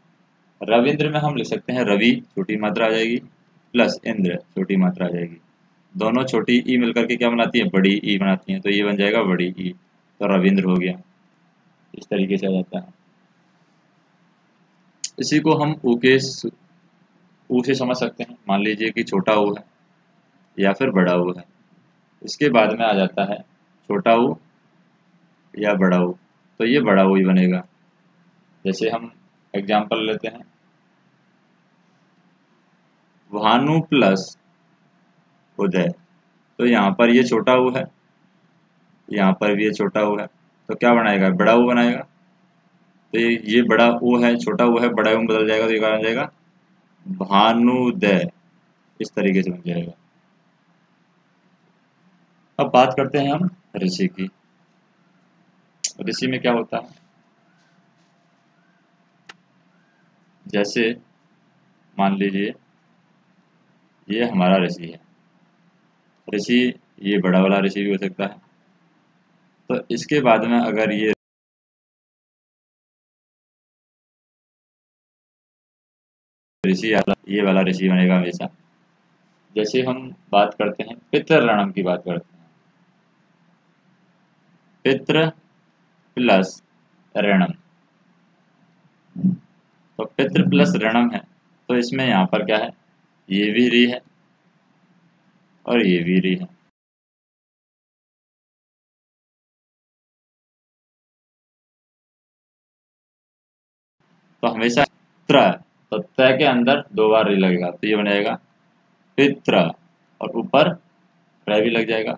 रविंद्र में हम लिख सकते हैं रवि छोटी मात्रा आ जाएगी प्लस इंद्र छोटी मात्रा आ जाएगी, दोनों छोटी ई मिलकर के क्या बनाती है, बड़ी ई बनाती हैं, तो ये बन जाएगा बड़ी ई, तो रविंद्र हो गया। इस तरीके से आ जाता है। इसी को हम ऊ से समझ सकते हैं। मान लीजिए कि छोटा ऊ है या फिर बड़ा ऊ है, इसके बाद में आ जाता है छोटा ऊ या बड़ा ऊ, तो ये बड़ा ऊ ही बनेगा। जैसे हम एग्जांपल लेते हैं, भानु प्लस उदय, तो यहाँ पर ये छोटा ऊ है, यहाँ पर भी ये छोटा ऊ है, तो क्या बनाएगा, बड़ा ऊ बनाएगा। तो ये बड़ा ऊ है, छोटा ऊ है, बड़ा ऊ में बदल जाएगा, तो ये क्या बन जाएगा, भानुदय। इस तरीके से बन जाएगा। अब बात करते हैं हम ऋषि की। ऋषि में क्या होता है, जैसे मान लीजिए ये हमारा ऋषि है, ऋषि ये बड़ा वाला ऋषि भी हो सकता है। तो इसके बाद में अगर ये ऋषि ये वाला ऋषि बनेगा हमेशा। जैसे हम बात करते हैं पितृ की बात करते हैं, पितृ प्लस ऋणम, तो पितृ प्लस ऋणम है, तो इसमें यहाँ पर क्या है, ये भी री है और ये भी री है। तो हमेशा त्र, तो त के अंदर दो बार री लगेगा, तो ये बनेगा पित्र, और ऊपर र भी लग जाएगा,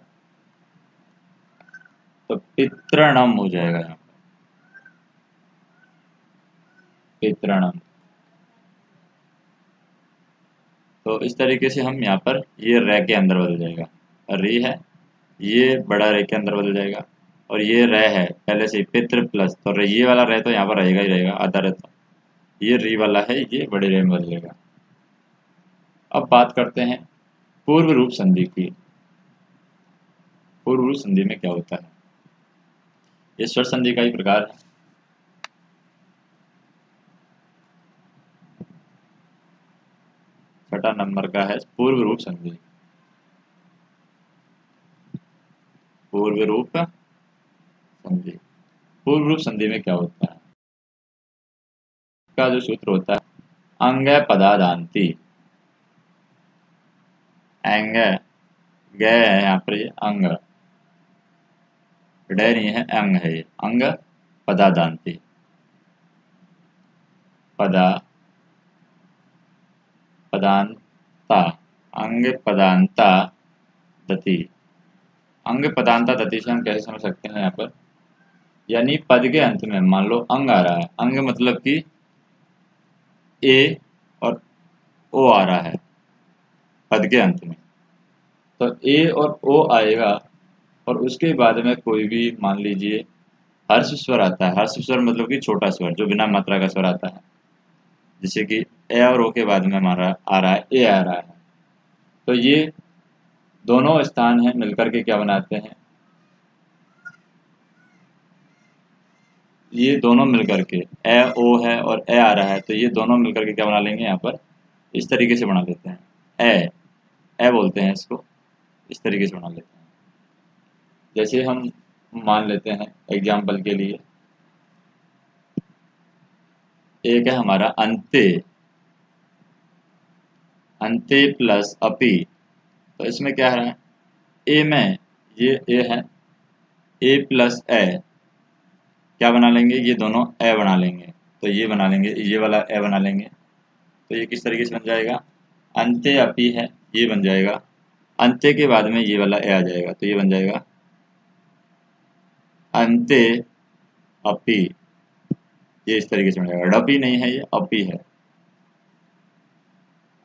तो पितृणम हो जाएगा यहाँ पितृणम। तो इस तरीके से हम यहाँ पर ये रे के अंदर बदल जाएगा, री है ये बड़ा रे के अंदर बदल जाएगा, और ये रे है पहले से पितृ प्लस, तो ये वाला रे तो यहाँ पर रहेगा ही रहेगा, आधा रे, तो ये री वाला है ये बड़े रे में बदलेगा। अब बात करते हैं पूर्व रूप संधि की। पूर्व रूप संधि में क्या होता है, ये स्वर संधि का ही प्रकार है। छठा नंबर का है पूर्व रूप संधि। पूर्व रूप संधि, पूर्व रूप संधि में क्या होता है, का जो सूत्र होता है, अंग पदादांति, अंग ग है यहाँ पर, ये अंग ड नहीं है, अंग है ये, अंग पदादांति, पदा पदांता, अंग पदांता दति। अंग पदांता दति से हम कैसे समझ सकते हैं यहाँ पर, यानी पद के अंत में मान लो अंग आ रहा है, अंग मतलब कि ए और ओ आ रहा है पद के अंत में, तो ए और ओ आएगा, और उसके बाद में कोई भी मान लीजिए हर्ष स्वर आता है। हर्ष स्वर मतलब कि छोटा स्वर जो बिना मात्रा का स्वर आता है, जैसे कि ए और ओ के बाद में हमारा आ रहा है ए आ रहा है, तो ये दोनों स्थान हैं मिलकर के क्या बनाते हैं, ये दोनों मिलकर के ए ओ है और ए आ रहा है, तो ये दोनों मिलकर के क्या बना लेंगे यहाँ पर, इस तरीके से बना लेते हैं। ए बोलते हैं इसको। इस तरीके से बना लेते हैं। जैसे हम मान लेते हैं एग्जाम्पल के लिए, एक है हमारा अंते, अंते प्लस अपि। तो इसमें क्या है, ए में ये ए है, ए प्लस ए क्या बना लेंगे, ये दोनों ए बना लेंगे। तो ये बना लेंगे, ये वाला ए बना लेंगे। तो ये किस तरीके से बन जाएगा, अंत्य अपि है, ये बन जाएगा। अंत्य के बाद में ये वाला ए आ जाएगा, तो ये बन जाएगा अंत्य अपि। ये इस तरीके से बन जाएगा। डपी नहीं है, ये अपि है,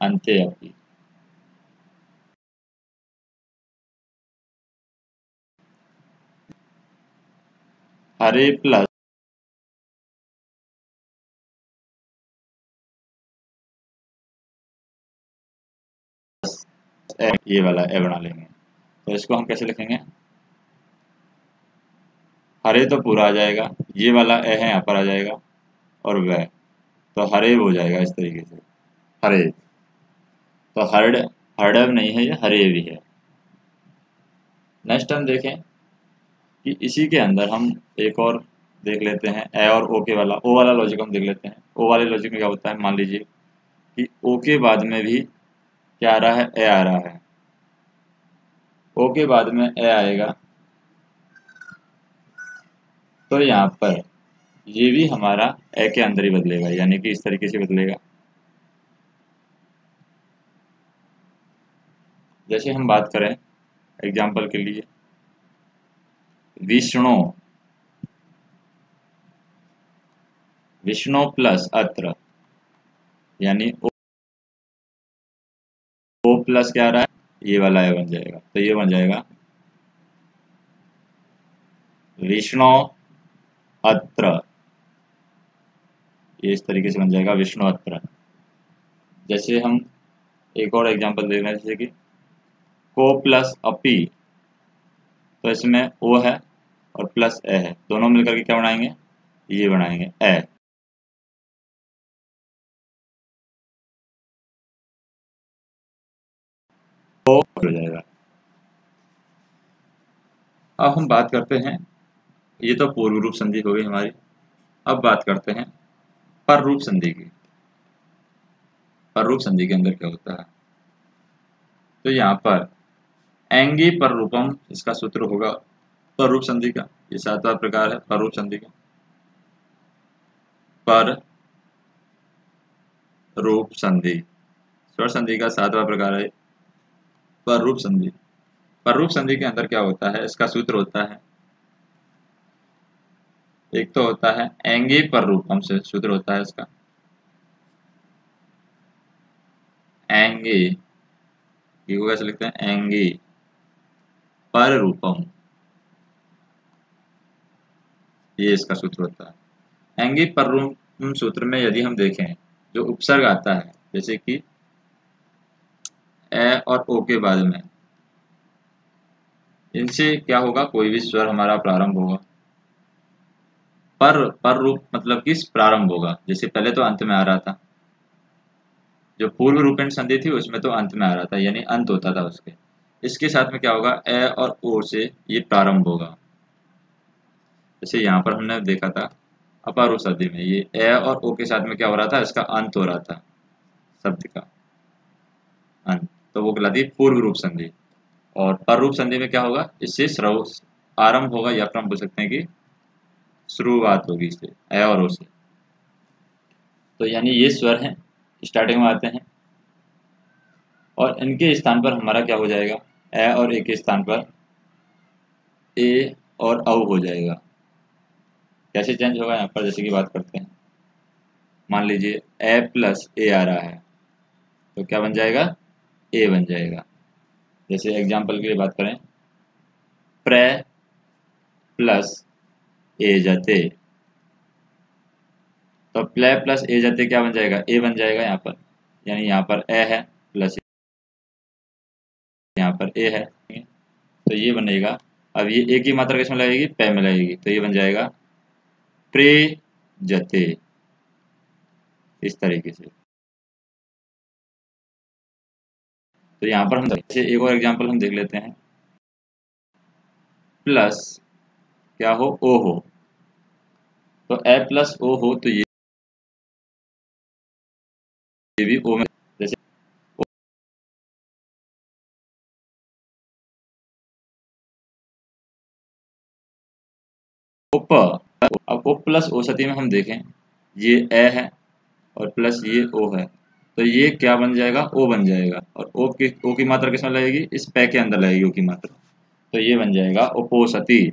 अंत्य अपि। हरे प्लस ए, ये वाला ए बना लेंगे। तो इसको हम कैसे लिखेंगे, हरे तो पूरा आ जाएगा, ये वाला ए है यहाँ पर आ जाएगा, और वह तो हरे हो जाएगा इस तरीके से, हरे। तो हर्ड, हर्डव नहीं है, ये हरे भी है। नेक्स्ट हम देखें कि इसी के अंदर हम एक और देख लेते हैं, ए और ओ के वाला, ओ वाला लॉजिक हम देख लेते हैं। ओ वाले लॉजिक में क्या होता है, मान लीजिए कि ओ के बाद में भी क्या आ रहा है, ए आ रहा है। ओ के बाद में ए आएगा, तो यहाँ पर ये भी हमारा ए के अंदर ही बदलेगा, यानी कि इस तरीके से बदलेगा। जैसे हम बात करें एग्जाम्पल के लिए, विष्णु, विष्णु प्लस अत्र, यानी ओ प्लस क्या आ रहा है, ये वाला ए बन जाएगा। तो ये बन जाएगा विष्णु अत्र, ये इस तरीके से बन जाएगा विष्णु अत्र। जैसे हम एक और एग्जांपल देख रहे हैं, जैसे कि को प्लस अपि, तो इसमें ओ है और प्लस ए है, दोनों मिलकर के क्या बनाएंगे, ये बनाएंगे ए। तो हो जाएगा। अब हम बात करते हैं, ये तो पूर्व रूप संधि हो गई हमारी। अब बात करते हैं पर रूप संधि की। पर रूप संधि के अंदर क्या होता है, तो यहाँ पर एंगी पर रूपम, इसका सूत्र होगा पर रूप संधि का। ये सातवां प्रकार है पर रूप संधि का। पर रूप संधि, स्वर संधि का सातवां प्रकार है पर रूप संधि। पर रूप संधि के अंदर क्या होता है, इसका सूत्र होता है, एक तो होता है एंगी पर रूपम से सूत्र होता है इसका, एंगी, ये को कैसे लिखते हैं, एंगी पर रूपम, ये इसका सूत्र होता है। एंगी पर रूपम सूत्र में यदि हम देखें, जो उपसर्ग आता है, जैसे कि ए और ओ के बाद में, इनसे क्या होगा, कोई भी स्वर हमारा प्रारंभ होगा। पर रूप मतलब कि प्रारंभ होगा। जैसे पहले तो अंत में आ रहा था, जो पूर्व रूपेण संधि थी उसमें तो अंत में आ रहा था, यानी अंत होता था उसके। इसके साथ में क्या होगा, ए और ओ से ये प्रारंभ होगा। जैसे यहाँ पर हमने देखा था अपर रूप संधि में, ये ए और ओ के साथ में क्या हो रहा था, इसका अंत हो रहा था, शब्द का अंत, तो वो कहलाती है पूर्व रूप संधि। और पर रूप संधि में क्या होगा, इससे स्रव आरंभ होगा, या फिर हम बोल सकते हैं कि शुरुआत होगी इससे, ए और ओ से। तो यानी ये स्वर हैं, स्टार्टिंग में आते हैं, और इनके स्थान पर हमारा क्या हो जाएगा, ए और ए के स्थान पर ए और औ हो जाएगा। कैसे चेंज होगा, यहाँ पर जैसे कि बात करते हैं, मान लीजिए ए प्लस ए आ रहा है, तो क्या बन जाएगा, ए बन जाएगा। जैसे एग्जाम्पल के लिए बात करें, प्रे प्लस ए जाते, तो प्ले प्लस ए जाते क्या बन जाएगा, ए बन जाएगा यहाँ पर, यानी यहाँ पर ए है प्लस यहाँ पर ए है, तो ये बनेगा। अब ये ए की मात्रा किसमें लगेगी, पे में लगेगी, तो ये बन जाएगा प्रे जते, इस तरीके से। तो यहाँ पर हम जैसे एक और एग्जांपल हम देख लेते हैं, प्लस क्या हो, ओ हो, तो ए प्लस ओ हो तो ये भी ओ में, जैसे ओ प। अब ओ प्लस ओ सती में हम देखें, ये ए है और प्लस ये ओ है, तो ये क्या बन जाएगा, ओ बन जाएगा, और ओ की मात्रा किसमें लगेगी, इस पै के अंदर लगेगी ओ की मात्रा, तो ये बन जाएगा ओपोसती।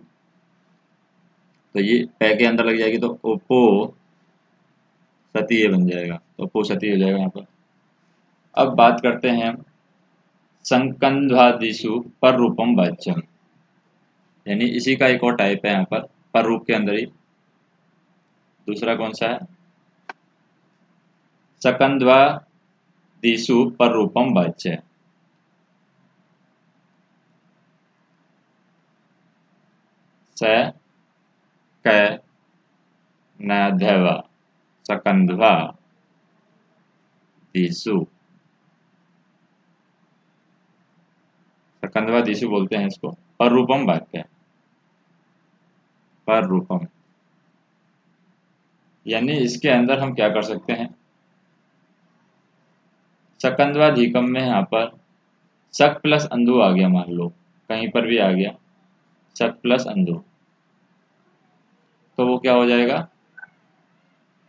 तो ये पै के अंदर लग जाएगी तो ओपो सती ये बन जाएगा, तो ओपोसती हो जाएगा यहाँ पर। अब बात करते हैं हम संकंध्वादिषु पर रूपम वाच्यम, यानी इसी का एक और टाइप है यहाँ पर रूप के अंदर ही। दूसरा कौन सा है, सकंद्वादिषु पर रूपम वाच्य, स क नधव सकंध्वा दिशु, सकंधवा दिशु बोलते हैं इसको, पर रूपम वाक्य, पर रूपम, यानी इसके अंदर हम क्या कर सकते हैं, सकंधवाधिकम में यहाँ पर सक प्लस अंधु आ गया, मान लो कहीं पर भी आ गया सक प्लस अंधु, तो वो क्या हो जाएगा,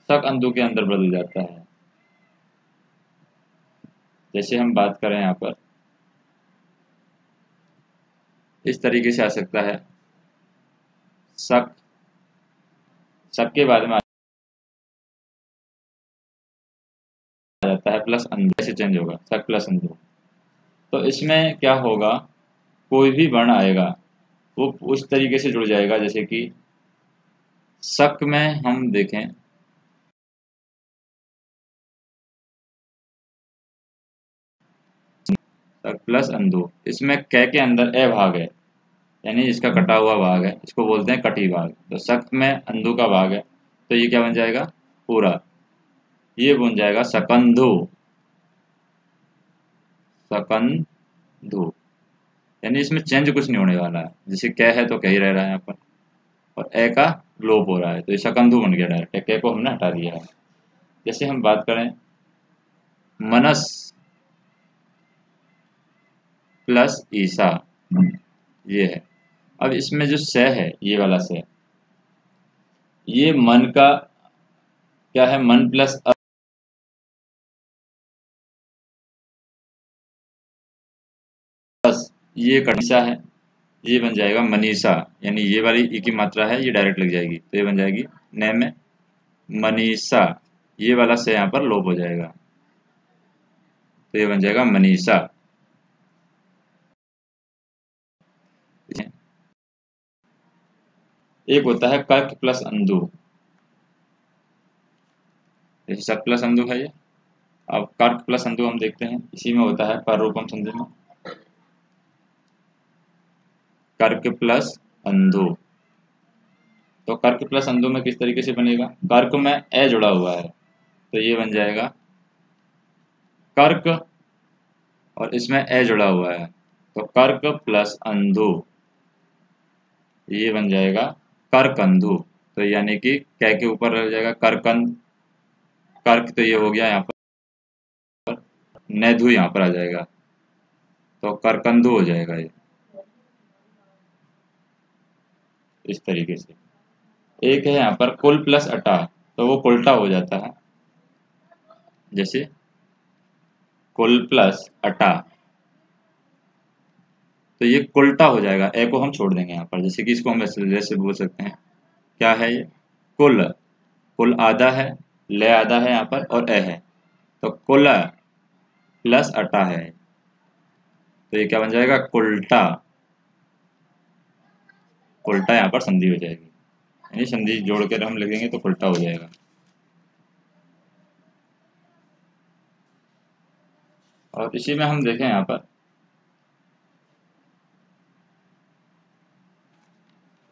सक अंधु के अंदर बदल जाता है। जैसे हम बात करें यहाँ पर, इस तरीके से आ सकता है, सक, सक के बाद में आ जाता है प्लस अंधु, ऐसे चेंज होगा सक प्लस अंधु। तो इसमें क्या होगा, कोई भी वर्ण आएगा वो उस तरीके से जुड़ जाएगा, जैसे कि सक में हम देखें, सक प्लस अंधु, इसमें कै के अंदर ए भाग है, यानी इसका कटा हुआ भाग है, इसको बोलते हैं कटी भाग। तो सक में अंधु का भाग है, तो ये क्या बन जाएगा, पूरा, ये बन जाएगा सकंधु, सकंधु, यानी इसमें चेंज कुछ नहीं होने वाला है, जैसे कै है तो कै ही रह रहा है यहाँ पर, और ए का लोप हो रहा है, तो ये सकंधु बन गया डायरेक्ट, कै को हमने हटा दिया है। जैसे हम बात करें मनस प्लस ईसा, ये है। अब इसमें जो से है, ये वाला से, ये मन का क्या है, मन प्लस अस, ये कनिसा है, ये बन जाएगा मनीषा, यानी ये वाली ई की मात्रा है, ये डायरेक्ट लग जाएगी, तो ये बन जाएगी न में मनीषा, ये वाला से यहाँ पर लोप हो जाएगा, तो ये बन जाएगा मनीषा। एक होता है कर्क प्लस अंधु, जैसे सक प्लस अंधु है ये। अब कर्क प्लस अंधु हम देखते हैं, इसी में होता है पर रूपम संधि में, कर्क प्लस अंधु। तो कर्क प्लस अंधु में किस तरीके से बनेगा, कर्क में ए जुड़ा हुआ है, तो ये बन जाएगा कर्क, और इसमें ए जुड़ा हुआ है, तो कर्क प्लस अंधु, ये बन जाएगा करकंधु। तो यानी कि कै के ऊपर रह जाएगा करकंद, कर्क, तो ये हो गया यहाँ पर, नैधु यहाँ पर आ जाएगा, तो करकंधु हो जाएगा ये, इस तरीके से। एक है यहाँ पर कुल प्लस अटा, तो वो कुलटा हो जाता है, जैसे कुल प्लस अटा, तो ये कुलटा हो जाएगा, ए को हम छोड़ देंगे यहाँ पर, जैसे कि इसको हम वैसे बोल सकते हैं, क्या है ये, कुल, कुल आधा है, ले आधा है यहाँ पर, और ए है, तो कुल प्लस अटा है, तो ये क्या बन जाएगा, कुलटा, कुलटा यहाँ पर संधि हो जाएगी, यानी संधि जोड़ कर हम लिखेंगे तो उल्टा हो जाएगा। और इसी में हम देखें यहाँ पर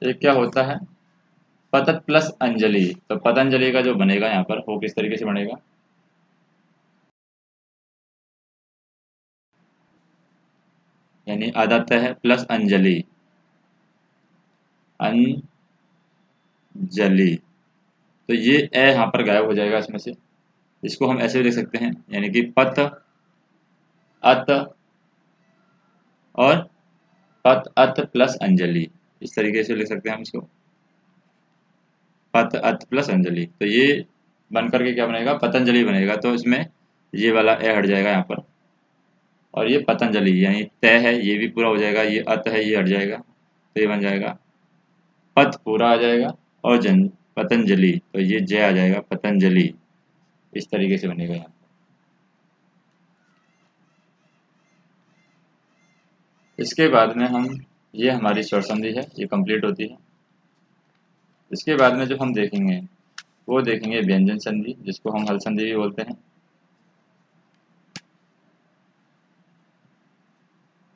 एक क्या होता है, पतत प्लस अंजलि, तो पतंजलि का जो बनेगा यहाँ पर वो किस तरीके से बनेगा, यानी आदत है प्लस अंजलि, अंजलि। तो ये ए यहाँ पर गायब हो जाएगा इसमें से। इसको हम ऐसे भी लिख सकते हैं, यानी कि पत अत और पत अत प्लस अंजलि, इस तरीके से लिख सकते हैं हम इसको, पत अत प्लस अंजलि। तो ये बन करके क्या बनेगा, पतंजलि बनेगा। तो इसमें ये वाला ए हट जाएगा यहाँ पर, और ये पतंजलि यानी तय है, ये भी पूरा हो जाएगा। ये अत है, ये हट जाएगा, तो ये बन जाएगा पत पूरा आ जाएगा, और जन पतंजलि, तो ये जय आ जाएगा पतंजलि। इस तरीके से बनेगा यहाँ। इसके बाद में हम, ये हमारी स्वर संधि है, ये कंप्लीट होती है। इसके बाद में जो हम देखेंगे वो देखेंगे व्यंजन संधि, जिसको हम हल संधि भी बोलते हैं।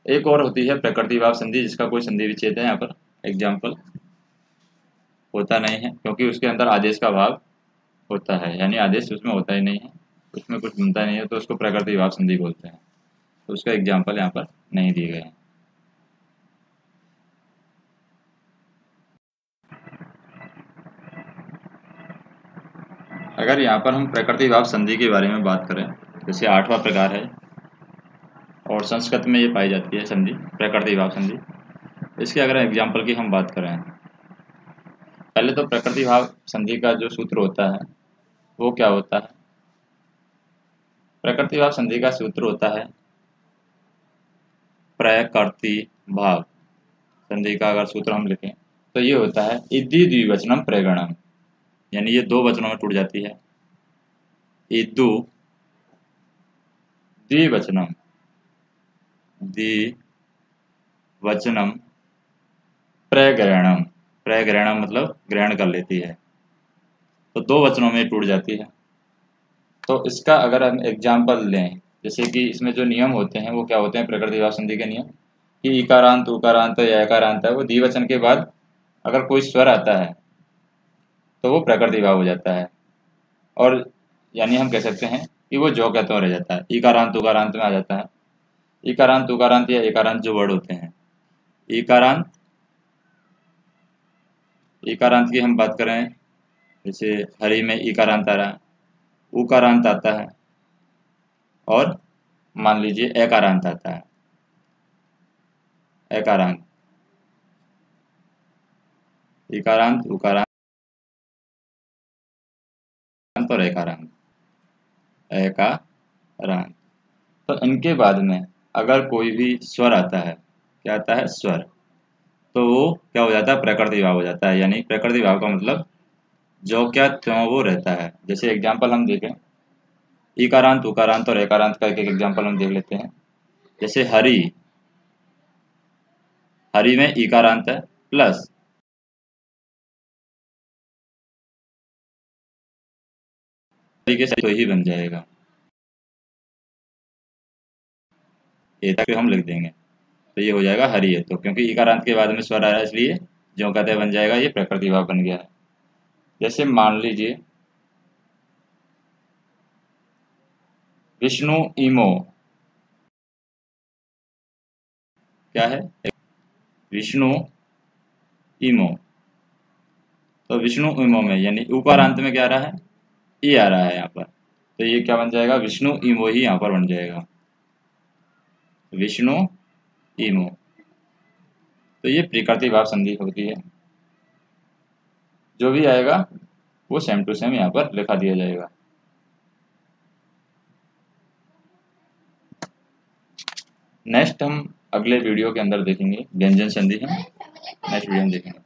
एक और होती है प्रकृति भाव संधि, जिसका कोई संधि विच्छेद है यहाँ पर एग्जाम्पल होता नहीं है, क्योंकि उसके अंदर आदेश का भाव होता है, यानी आदेश उसमें होता ही नहीं है, उसमें कुछ बनता नहीं है, तो उसको प्रकृति भाव संधि बोलते हैं। तो उसका एग्जाम्पल यहाँ पर नहीं दिए गए हैं। अगर यहाँ पर हम प्रकृति भाव संधि के बारे में बात करें, जैसे 8वां प्रकार है और संस्कृत में ये पाई जाती है संधि, प्रकृति भाव संधि। इसके अगर एग्जाम्पल की हम बात करें, पहले तो प्रकृति भाव संधि का जो सूत्र होता है वो क्या होता है। प्रकृति भाव संधि का सूत्र होता है प्रकृति भाव संधि का अगर सूत्र हम लिखें तो ये होता है इद्धि द्विवचनम प्रगणम, यानी ये दो वचनों में टूट जाती है। इद्धु द्विवचनम, द्विवचनम प्रग्रहणम, प्रग्रहणम मतलब ग्रहण कर लेती है, तो दो वचनों में टूट जाती है। तो इसका अगर हम एग्जाम्पल लें, जैसे कि इसमें जो नियम होते हैं वो क्या होते हैं प्रकृति भाव संधि के नियम, कि इकारांत उकारांत या एकारांत है, वो द्विवचन के बाद अगर कोई स्वर आता है तो वो प्रकृति भाव हो जाता है, और यानी हम कह सकते हैं कि वो जो कहते रह जाता है, इकारांत उकारांत में आ जाता है। इकारांत उकारांत या एकारांत जो वर्ड होते हैं, इकारांत, इकारांत की हम बात करें, जैसे हरि में इकारांत आ रहा है, उकारांत आता है, और मान लीजिए एकारांत आता है, एकारांत, इकारांत उकारांत और एकारांत, एकारांत। तो इनके बाद में अगर कोई भी स्वर आता है, क्या आता है स्वर, तो वो क्या हो जाता है प्रकृति भाव हो जाता है। यानी प्रकृति भाव का मतलब जो क्या त्यों वो रहता है। जैसे एग्जाम्पल हम देखें, इकारांत उकारांत और एकारांत का एक एक एग्जाम्पल हम देख लेते हैं। जैसे हरि, हरि में इकारांत है प्लस तरीके से तो ही बन जाएगा, ये तक हम लिख देंगे, तो ये हो जाएगा हरि है। तो क्योंकि इकारांत के बाद में स्वर आ रहा है, इसलिए जो कहते बन जाएगा, ये प्रकृति भाव बन गया है। जैसे मान लीजिए विष्णु इमो, क्या है विष्णु इमो, तो विष्णु इमो में यानी उकारांत में क्या आ रहा है, ई आ रहा है यहाँ पर, तो ये क्या बन जाएगा विष्णु इमो ही यहाँ पर बन जाएगा, विष्णु इमो। तो ये प्रकृति भाव संधि होती है, जो भी आएगा वो सेम टू सेम यहाँ पर लिखा दिया जाएगा। नेक्स्ट हम अगले वीडियो के अंदर देखेंगे व्यंजन संधि, हम नेक्स्ट वीडियो में देखेंगे।